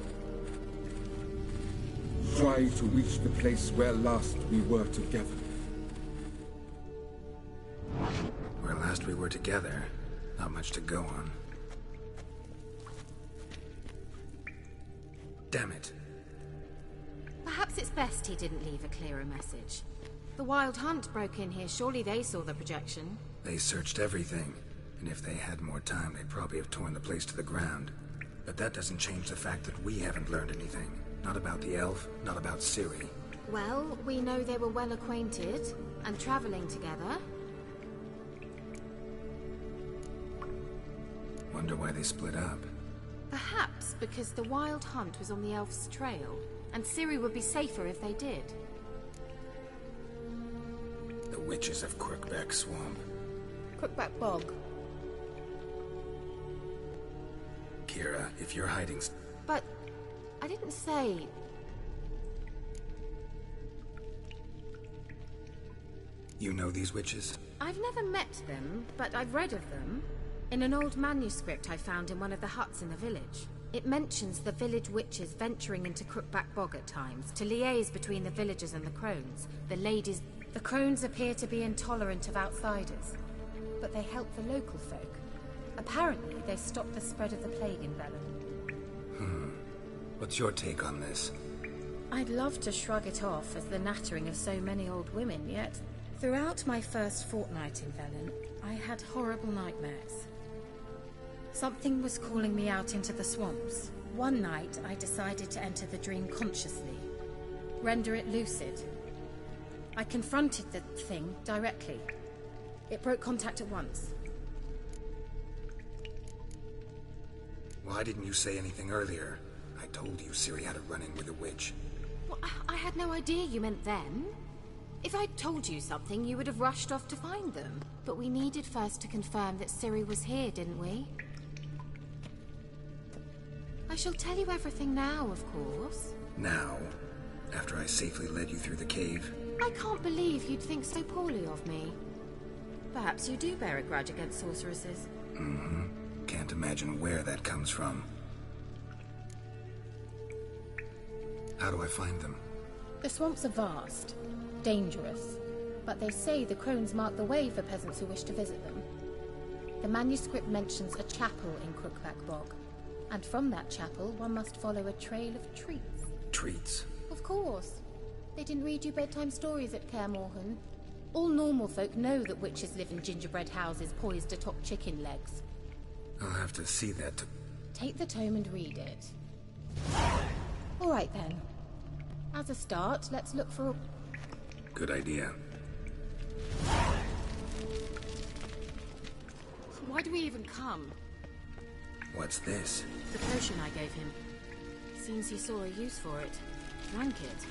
Try to reach the place where last we were together. Where last we were together, not much to go on. Damn it. Perhaps it's best he didn't leave a clearer message. The Wild Hunt broke in here. Surely they saw the projection. They searched everything, and if they had more time, they'd probably have torn the place to the ground. But that doesn't change the fact that we haven't learned anything. Not about the elf, not about Ciri. Well, we know they were well acquainted and traveling together. Wonder why they split up. Perhaps because the Wild Hunt was on the elf's trail, and Ciri would be safer if they did. The witches of Crookback Swamp. Crookback Bog. Kira, if you're hiding... But I didn't say... You know these witches? I've never met them, but I've read of them. In an old manuscript I found in one of the huts in the village. It mentions the village witches venturing into Crookback Bog at times to liaise between the villagers and the crones. The crones appear to be intolerant of outsiders, but they help the local folk. Apparently, they stopped the spread of the plague in Velen. What's your take on this? I'd love to shrug it off as the nattering of so many old women, yet throughout my first fortnight in Velen, I had horrible nightmares. Something was calling me out into the swamps. One night, I decided to enter the dream consciously, render it lucid. I confronted the thing directly. It broke contact at once. Why didn't you say anything earlier? I told you Ciri had a run-in with a witch. Well, I had no idea you meant them. If I'd told you something, you would have rushed off to find them. But we needed first to confirm that Ciri was here, didn't we? I shall tell you everything now, of course. Now? After I safely led you through the cave? I can't believe you'd think so poorly of me. Perhaps you do bear a grudge against sorceresses. Mm-hmm. Can't imagine where that comes from. How do I find them? The swamps are vast, dangerous, but they say the crones mark the way for peasants who wish to visit them. The manuscript mentions a chapel in Crookback Bog, and from that chapel one must follow a trail of treats. Treats? Of course. They didn't read you bedtime stories at Kaer Morhen. All normal folk know that witches live in gingerbread houses poised atop chicken legs. I'll have to see that to... Take the tome and read it. All right then. As a start, let's look for a... Good idea. Why do we even come? What's this? The potion I gave him. Seems he saw a use for it. Drank it.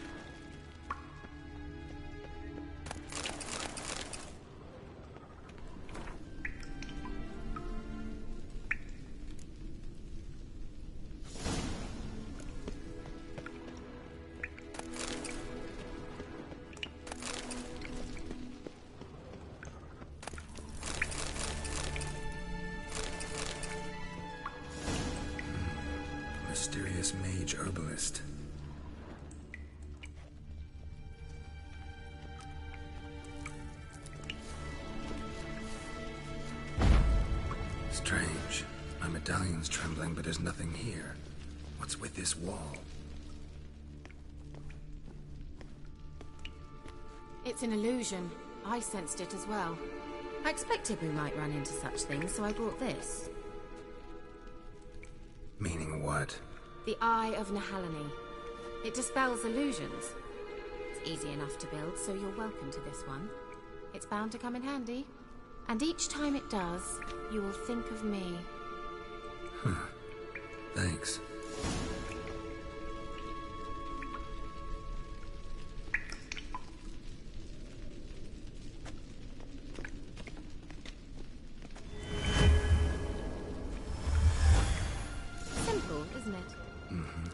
Mysterious mage herbalist. Strange. My medallion's trembling, but there's nothing here. What's with this wall? It's an illusion. I sensed it as well. I expected we might run into such things, so I brought this. Meaning what? The Eye of Nehaleni. It dispels illusions. It's easy enough to build, so you're welcome to this one. It's bound to come in handy. And each time it does, you will think of me. Huh. Thanks. Simple, isn't it? Mm-hmm.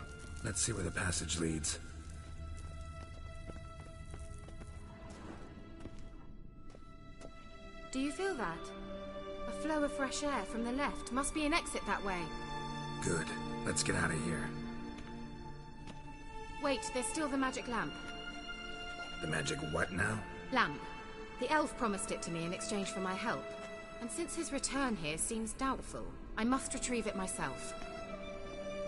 Let's see where the passage leads. Do you feel that? A flow of fresh air from the left. Must be an exit that way. Good. Let's get out of here. Wait, there's still the magic lamp. The magic what now? Lamp. The elf promised it to me in exchange for my help. And since his return here seems doubtful, I must retrieve it myself.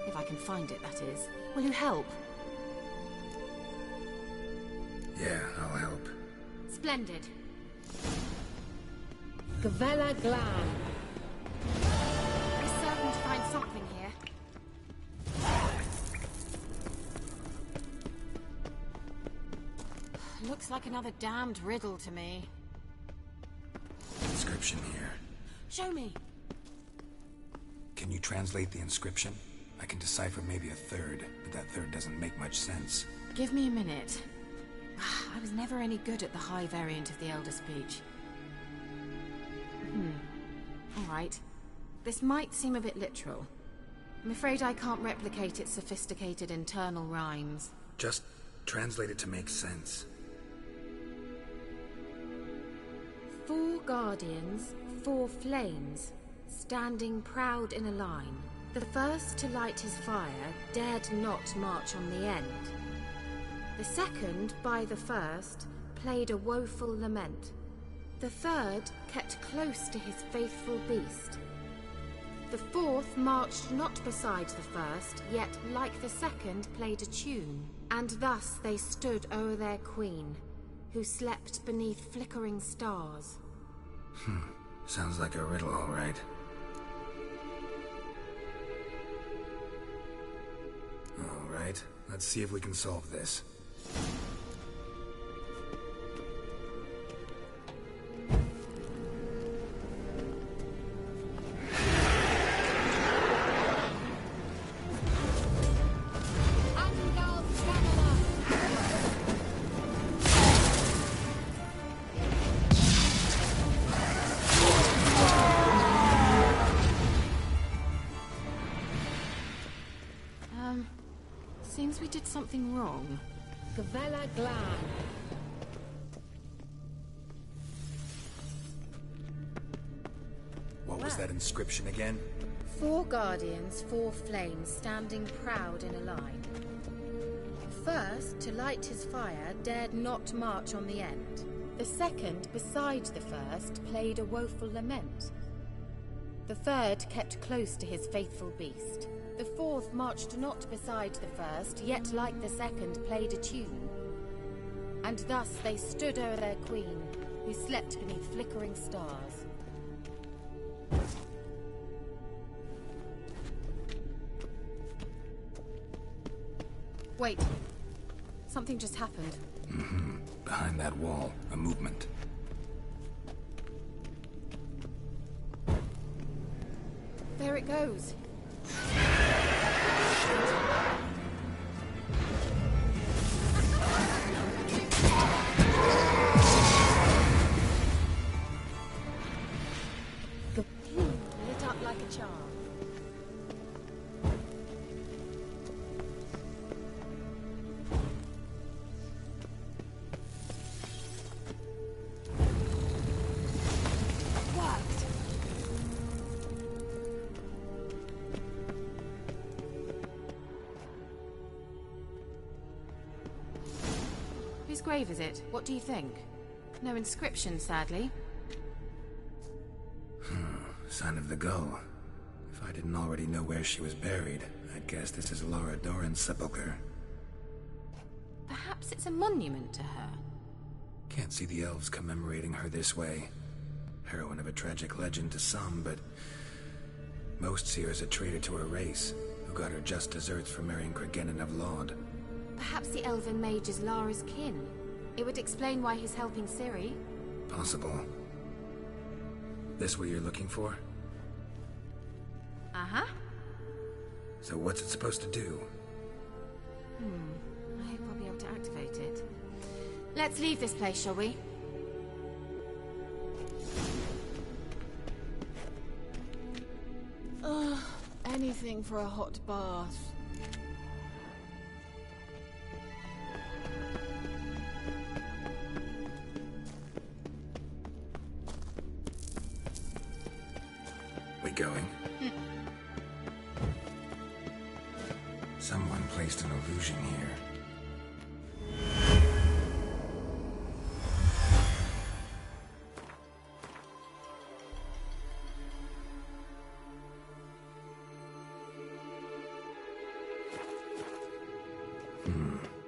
If I can find it, that is. Will you help? Yeah, I'll help. Splendid. Gavella Glan. We're certain to find something here. Looks like another damned riddle to me. Inscription here. Show me. Can you translate the inscription? I can decipher maybe a third, but that third doesn't make much sense. Give me a minute. I was never any good at the high variant of the Elder Speech. All right. This might seem a bit literal. I'm afraid I can't replicate its sophisticated internal rhymes. Just translate it to make sense. 4 guardians, 4 flames, standing proud in a line. The first to light his fire dared not march on the end. The second, by the first, played a woeful lament. The third kept close to his faithful beast. The fourth marched not beside the first, yet, like the second, played a tune. And thus they stood o'er their queen, who slept beneath flickering stars. Sounds like a riddle, all right. All right, let's see if we can solve this. did something wrong. Gavella Glan. What was that inscription again? 4 guardians, 4 flames, standing proud in a line. First, to light his fire, dared not march on the end. The second, beside the first, played a woeful lament. The third kept close to his faithful beast. The fourth marched not beside the first, yet like the second played a tune. And thus they stood o'er their queen, who slept beneath flickering stars. Wait. Something just happened. Mm-hmm. Behind that wall, a movement. There it goes. Lit up like a charm. Whose grave is it? What do you think? No inscription, sadly. Sign of the gull. If I didn't already know where she was buried, I'd guess this is Laura Doran's sepulchre. Perhaps it's a monument to her. Can't see the elves commemorating her this way. Heroine of a tragic legend to some, but most see her as a traitor to her race, who got her just deserts for marrying Cregennan of Laud. Perhaps the elven mage is Lara's kin. It would explain why he's helping Ciri. Possible. This what you're looking for? Uh-huh. So what's it supposed to do? I hope I'll be able to activate it. Let's leave this place, shall we? Anything for a hot bath. We going? Someone placed an illusion here.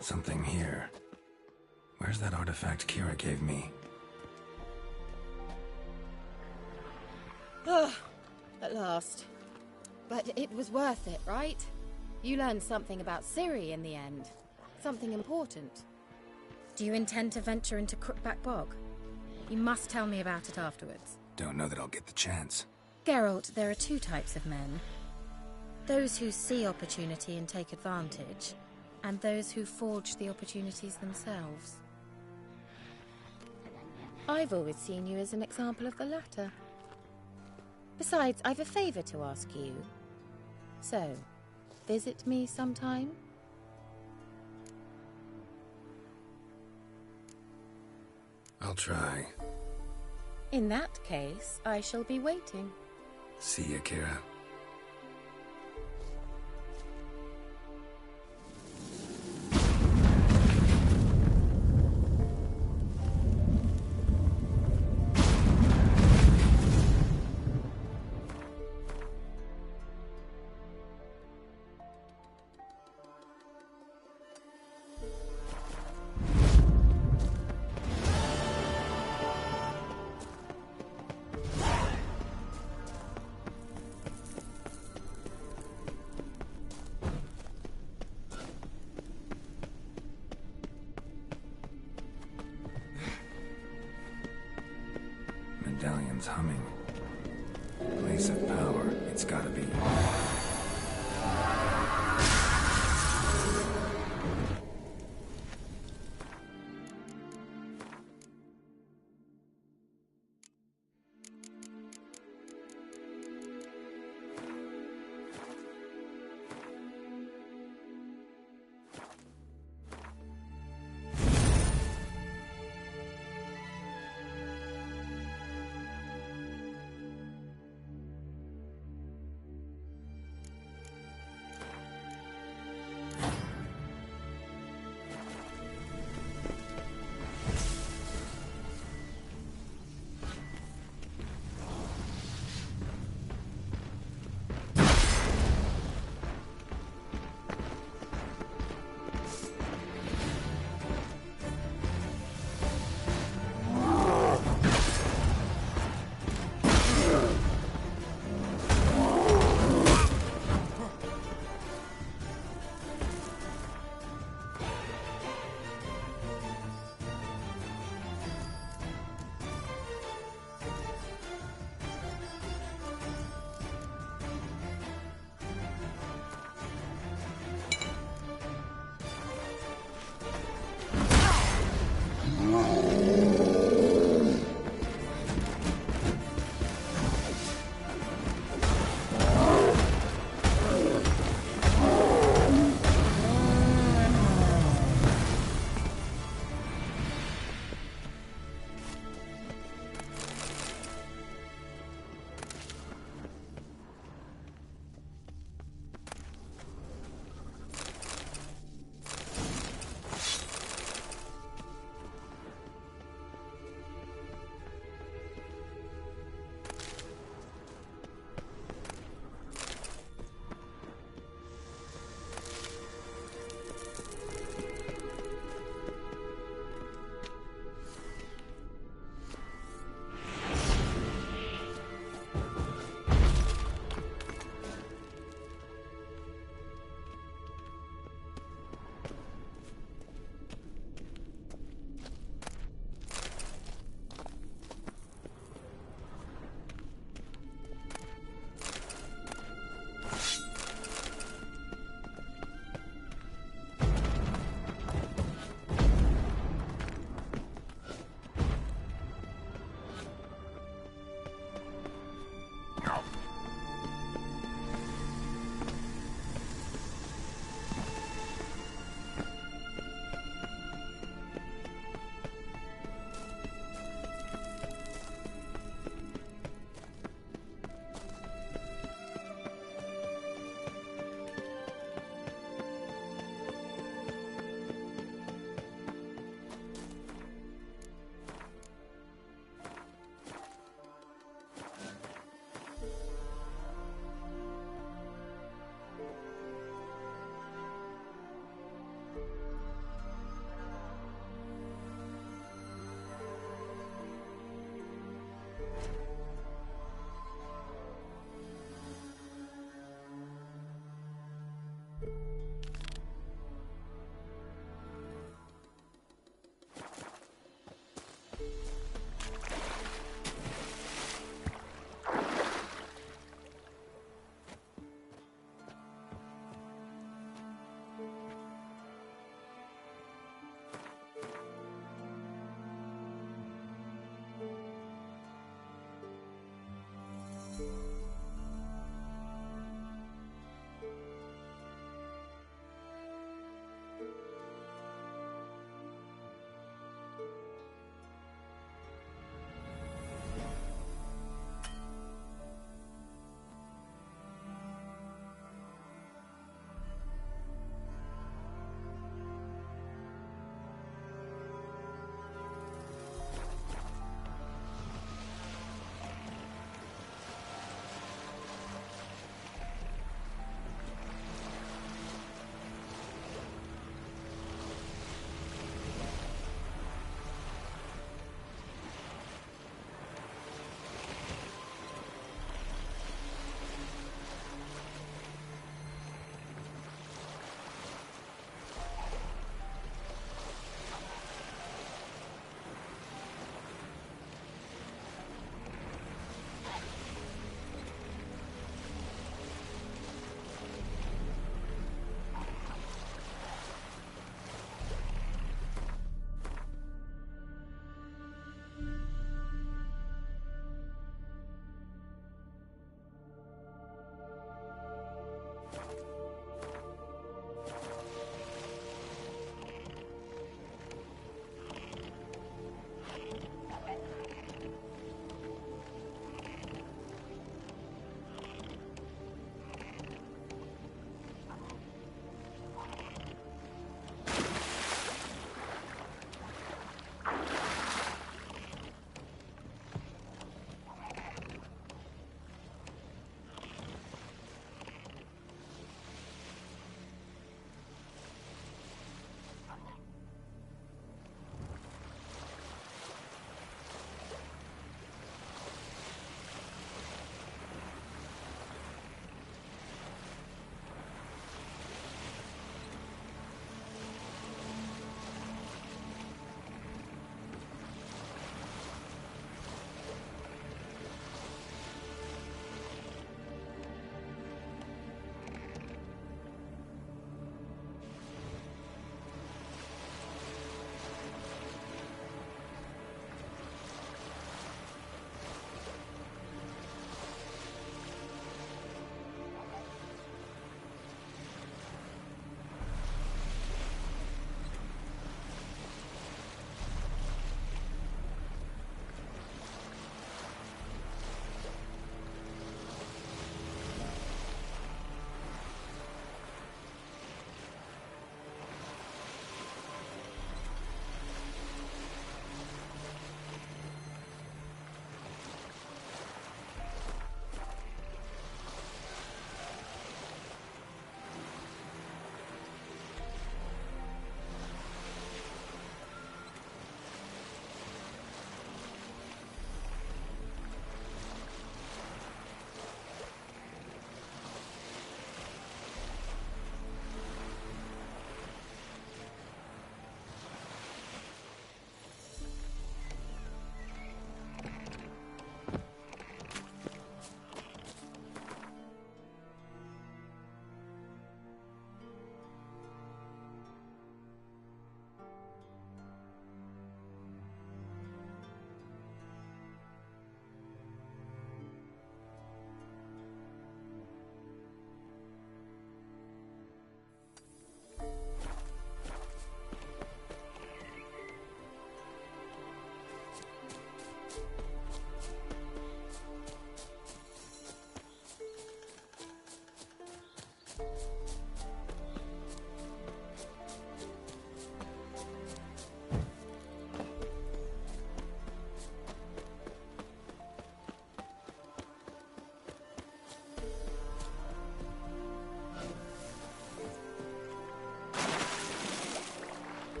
Something here. Where's that artifact Kira gave me? At last. But it was worth it, right? You learned something about Ciri in the end. Something important. Do you intend to venture into Crookback Bog? You must tell me about it afterwards. Don't know that I'll get the chance. Geralt, there are 2 types of men. Those who see opportunity and take advantage, and those who forge the opportunities themselves. I've always seen you as an example of the latter. Besides, I've a favor to ask you. So, visit me sometime? I'll try. In that case, I shall be waiting. See ya, Kira. Medallion's humming. Place of power. It's gotta be.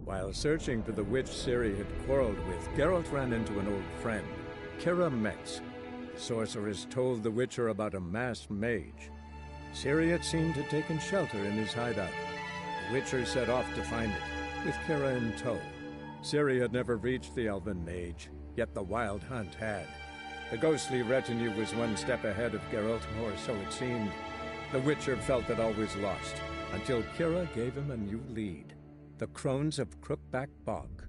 While searching for the witch Ciri had quarreled with, Geralt ran into an old friend, Kira Metz. The sorceress told the Witcher about a masked mage. Ciri had seemed to have taken shelter in his hideout. The Witcher set off to find it, with Kira in tow. Ciri had never reached the elven mage, yet the wild hunt had. The ghostly retinue was one step ahead of Geralt, or so it seemed. The Witcher felt that all was lost, until Kira gave him a new lead. The Crones of Crookback Bog.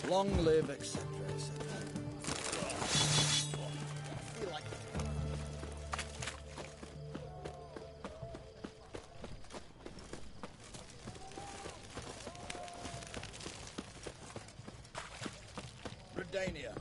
Long live, etc., etc. Redania.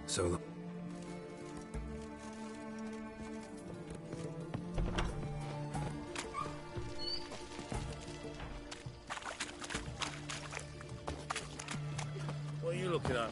So... What are you looking at?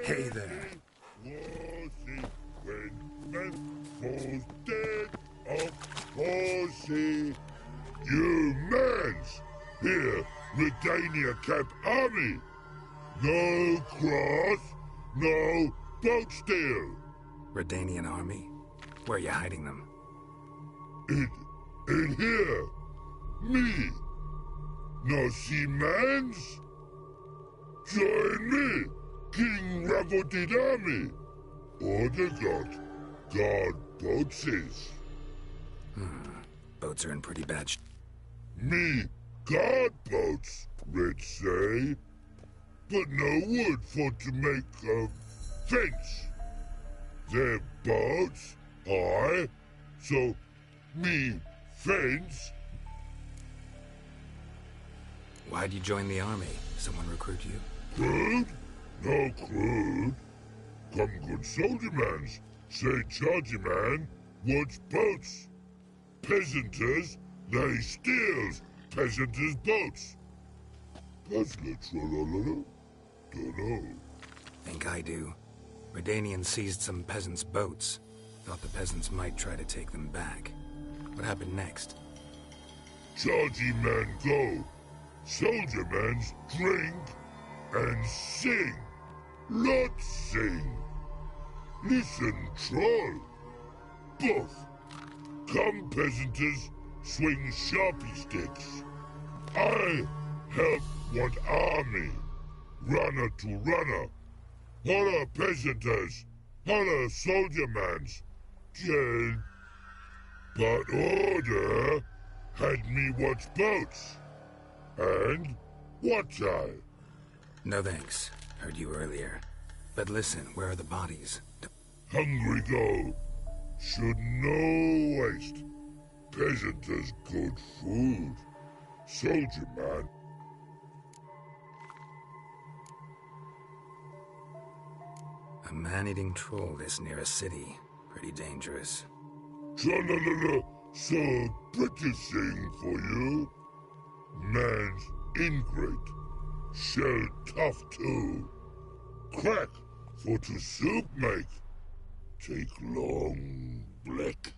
Hey there. When man falls dead of horsey. You mans! Here, Redania Camp Army! No cross, no boat steal! Redanian army? Where are you hiding them? In here! Me! No see mans? Join me, King Ravodid Army! Order God boatses. Boats are in pretty bad Me guard boats, Red say. But no wood for to make a fence. Their boats, aye. So, me fence. Why'd you join the army? Someone recruit you? Crude? No crude. Come good soldier mans. Say chargy man, what's boats? Peasanters, they steals peasanters' boats. Puzzler trollololo? Dunno. Think I do. Redanians seized some peasants' boats. Thought the peasants might try to take them back. What happened next? Chargy man go. Soldier mans drink and sing. Lots sing. Listen, troll. Both. Come, peasanters, swing sharpie sticks. I help one army. Runner to runner. Holla, peasanters. Holla, soldier mans. Jen. But order had me watch boats. And what I? No thanks. Heard you earlier. But listen, where are the bodies? Hungry go. Should no waste. Peasanters good food. Soldier man. A man-eating troll this near a city. Pretty dangerous. Tra-la-la-la. So pretty thing for you. Man's ingrate. Shell tough too. Crack for to soup make. Take long black.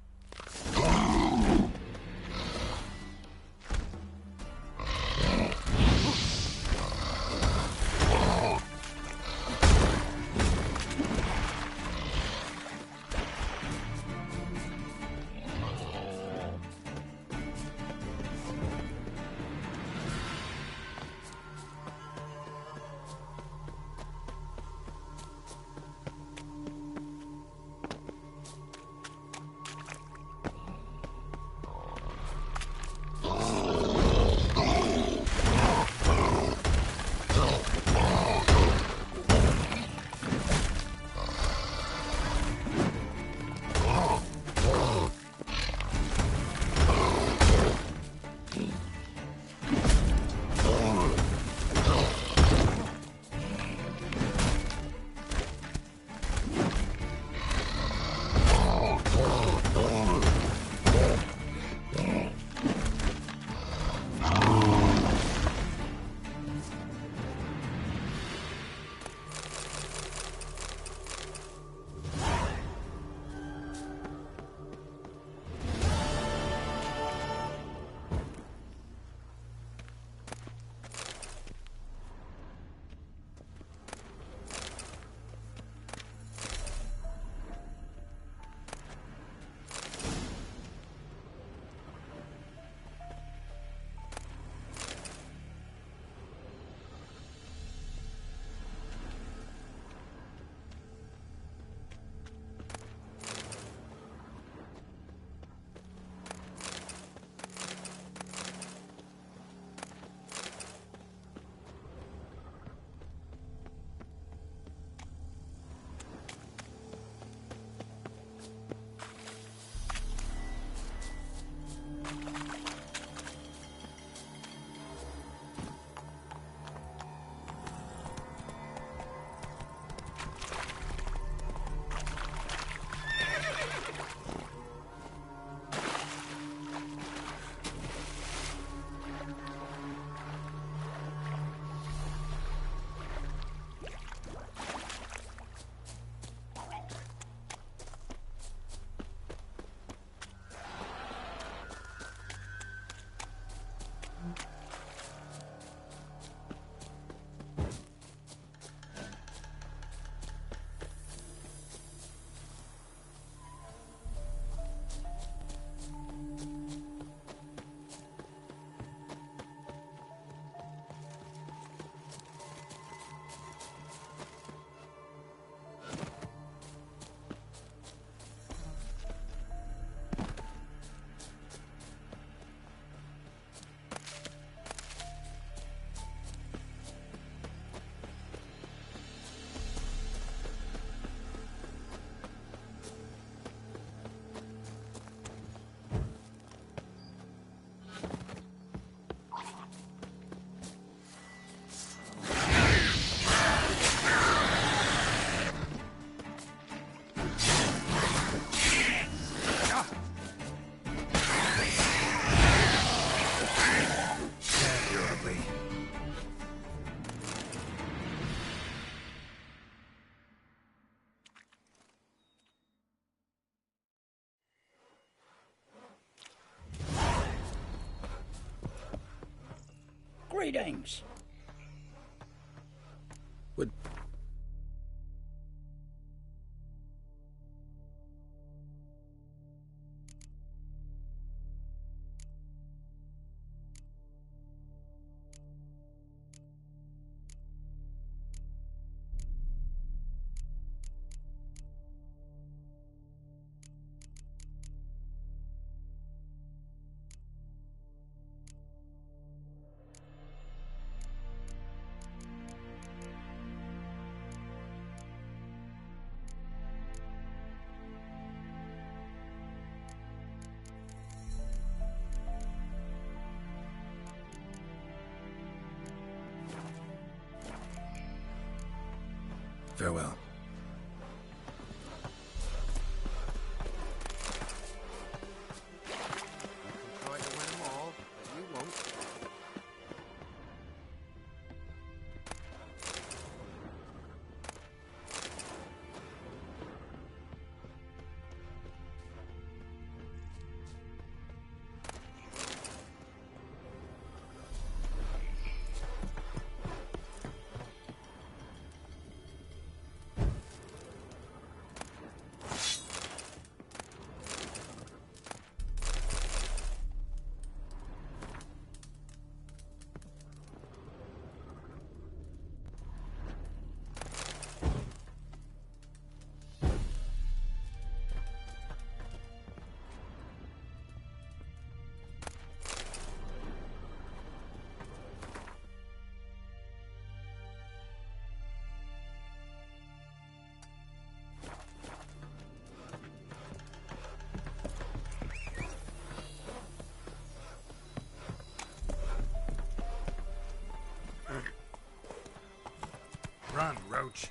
Greetings. Would... Farewell. Try to win them all, but you won't. Run, Roach.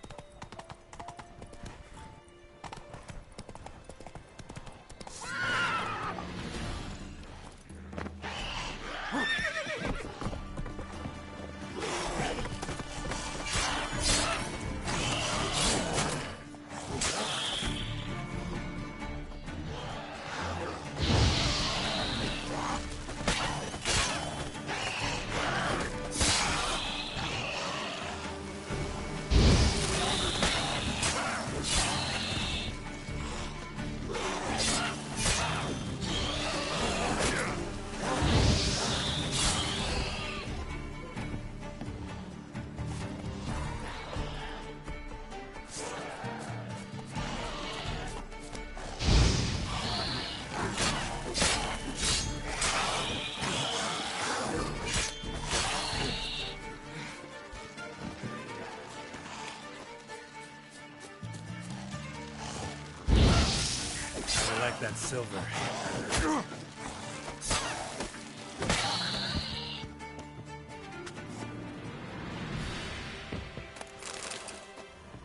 I like that silver.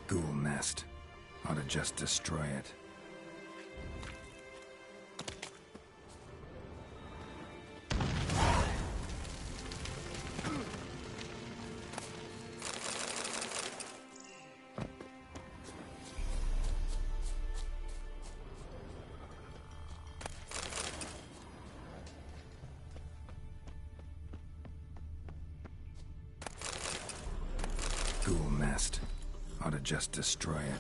Ghoul nest. Ought to just destroy it. Ghoul nest. Ought to just destroy it.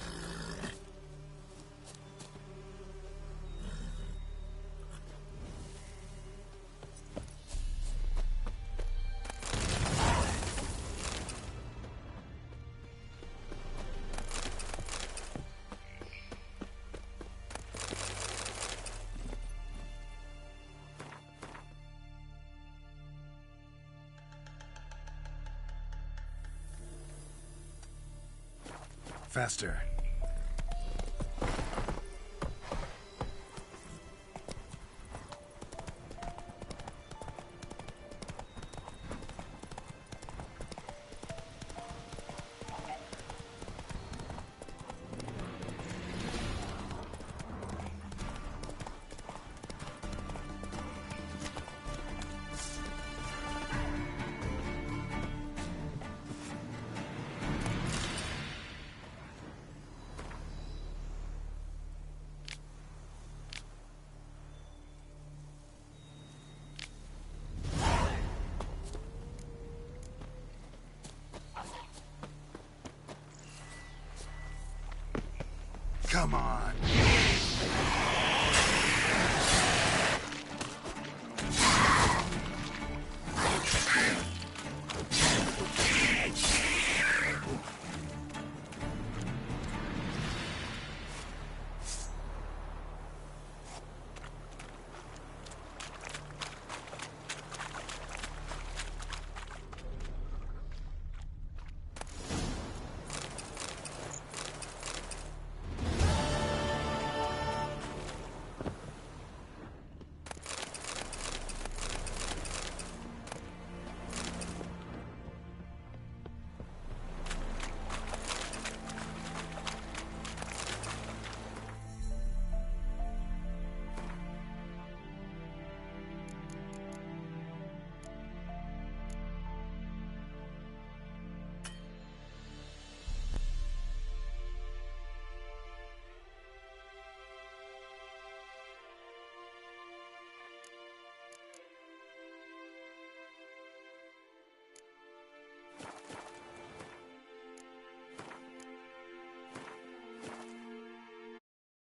Faster. Come on.